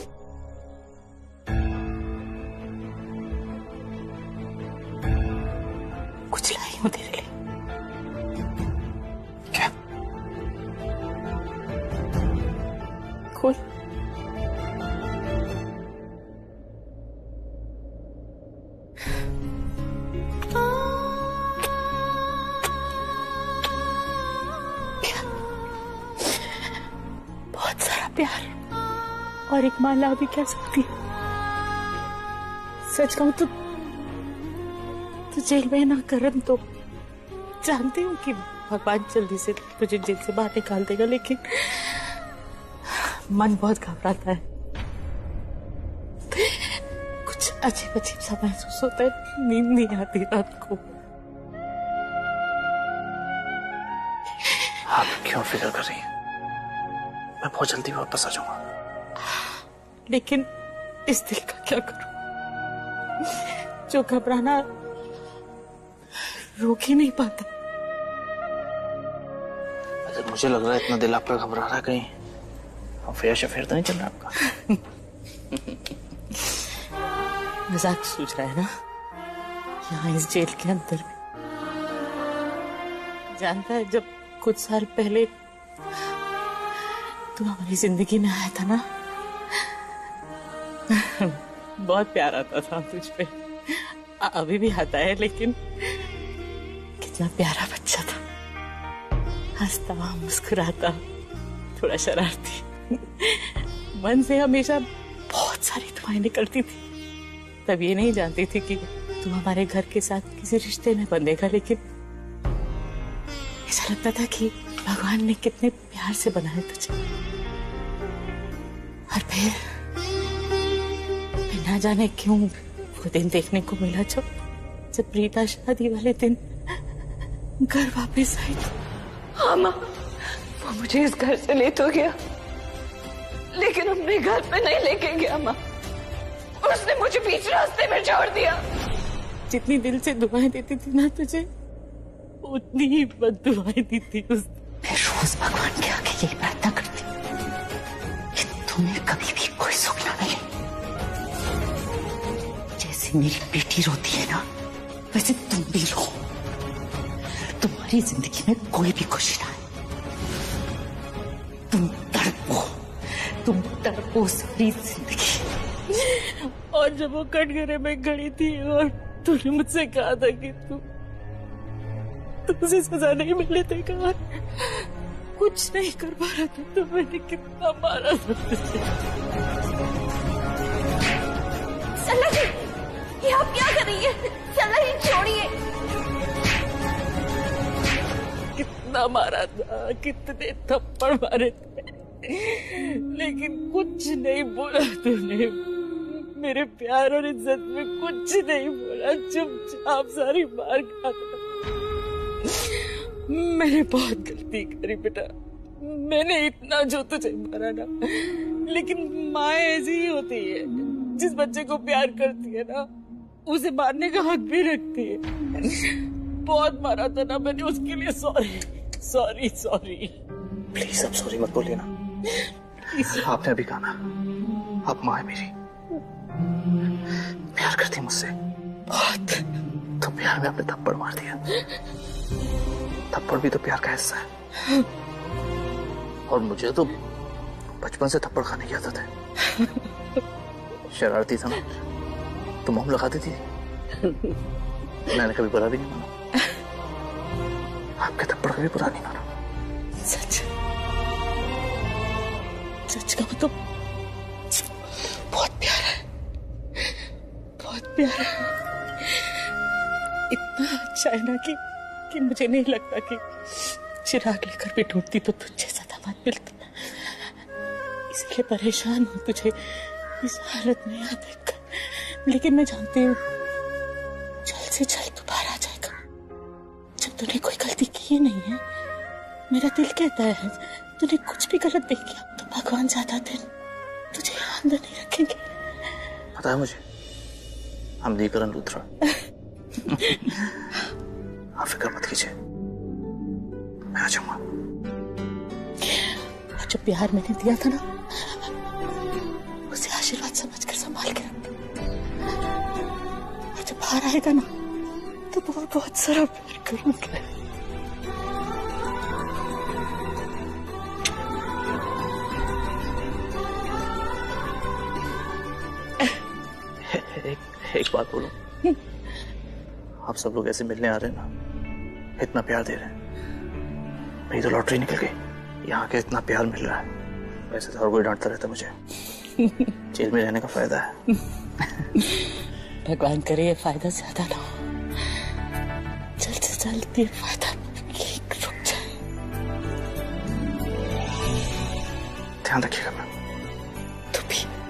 Speaker 3: कुछ लाई हूं तेरे लिए।
Speaker 10: क्या?
Speaker 3: खोल। बहुत सारा प्यार और एक माला भी कह सकती है। सच कहूं तो जेल में ना करन तो जानती हूँ कि भगवान जल्दी से तुझे जेल से बाहर निकाल देगा, लेकिन मन बहुत घबराता है। कुछ अजीब अजीब सा महसूस होता है, नींद नहीं आती रात को।
Speaker 1: आप क्यों फिक्र कर रही हैं? मैं बहुत जल्दी वापस आ जाऊंगा।
Speaker 3: लेकिन इस दिल का क्या करूं जो घबराना रोक ही नहीं पाता।
Speaker 1: अगर मुझे लग रहा है इतना दिल आपका घबरा रहा है, कहीं अफेयर शफेयर तो नहीं चल रहा आपका?
Speaker 3: मजाक सूझ रहा है ना? यहाँ इस जेल के अंदर भी जानता है, जब कुछ साल पहले तू हमारी जिंदगी में आया था ना, बहुत प्यार आता था तुझ पे। अभी भी आता है, लेकिन कितना प्यारा बच्चा था, हंसता मुस्कुराता, थोड़ा शरारती। मन से हमेशा बहुत सारी दुआएं निकलती थी। तब ये नहीं जानती थी कि तू हमारे घर के साथ किसी रिश्ते में बंधेगा, लेकिन ऐसा लगता था कि भगवान ने कितने प्यार से बनाया तुझे। और फिर ना जाने क्यों वो दिन देखने को मिला जब प्रीता शादी वाले दिन घर वापस आई।
Speaker 9: हाँ माँ, वो मुझे इस घर से ले तो गया, लेकिन अपने घर पे नहीं लेके गया माँ। उसने मुझे बीच रास्ते में छोड़ दिया।
Speaker 3: जितनी दिल से दुआएं देती थी ना तुझे, उतनी ही बद्दुआएं दी थी उस।
Speaker 16: मैं रोज भगवान के आगे यही प्रार्थना करती कि तुम्हें कभी भी कोई सुख ना मिले। जैसे मेरी बेटी रोती है ना, वैसे तुम भी रो। तुम्हारी जिंदगी में कोई भी खुशी ना है। तुम तड़पो सारी जिंदगी।
Speaker 3: और जब वो कटघरे में खड़ी थी और तूने मुझसे कहा था कि तुझे सजा नहीं मिलने देगा, कुछ नहीं कर पा रहा था, तो मैंने कितना मारा था तुझे।
Speaker 9: सल्ला जी, ये आप क्या कर रही है? सल्ला जी छोड़िए।
Speaker 3: कितना मारा था, कितने थप्पड़ मारे थे, लेकिन कुछ नहीं बोला तूने। मेरे प्यार और इज्जत में कुछ नहीं बोला, चुपचाप सारी मार खाता। मैंने बहुत गलती करी बेटा, मैंने इतना जो तुझे मारा ना, लेकिन माँ ऐसी ही होती है, जिस बच्चे को प्यार करती है ना, उसे मारने का हक भी रखती है। बहुत मारा था ना मैंने, उसके लिए सॉरी।
Speaker 1: प्लीज अब सॉरी मत बोलिए ना। आपने अभी कहा ना, आप माँ है मेरी, प्यार करती मुझसे बहुत। तो प्यार में आपने थप्पड़ मार दिया। थप्पड़ भी तो प्यार का हिस्सा है, और मुझे तो बचपन से थप्पड़ खाने की आदत है। शरारती था ना, तो मोम लगाती थी, मैंने कभी बुरा भी नहीं माना। आपके थप्पड़ कभी बुरा नहीं माना।
Speaker 3: सच का तो बहुत प्यारा है, बहुत प्यारा है। इतना अच्छा है ना कि मुझे नहीं लगता कि चिराग लेकर भी ढूंढती तो तुझे सदा मत मिलता। इसलिए परेशान हूँ तुझे इस हालत में यहाँ देखकर, लेकिन मैं जानती हूँ जल्द से जल्द तू बाहर आ जाएगा। जब तूने कोई गलती की नहीं है, मेरा दिल कहता है तूने कुछ भी गलत नहीं किया, तो भगवान ज्यादा दिन तुझे यहाँ अंदर नहीं रखेंगे।
Speaker 1: पता है मुझे, हम करण लूथरा। आप फिक्र मत कीजिए, मैं आ जाऊंगा।
Speaker 3: और जो प्यार मैंने दिया था ना, उसे आशीर्वाद समझकर संभाल के रख। और जब बाहर आएगा ना, तो बहुत सारा प्यार करूंगा।
Speaker 1: एक बात बोलूं, आप सब लोग ऐसे मिलने आ रहे हैं ना, इतना प्यार दे रहे हैं, मेरी तो लॉटरी निकल गई। यहाँ के इतना प्यार मिल रहा है, वैसे तो हर कोई डांटता रहता मुझे। जेल में रहने का फायदा है।
Speaker 3: भगवान करे ये फायदा ज्यादा ना हो, जल्द से जल्दी वादा रुक जाए।
Speaker 1: ध्यान रखिएगा मैम।
Speaker 3: तू भी।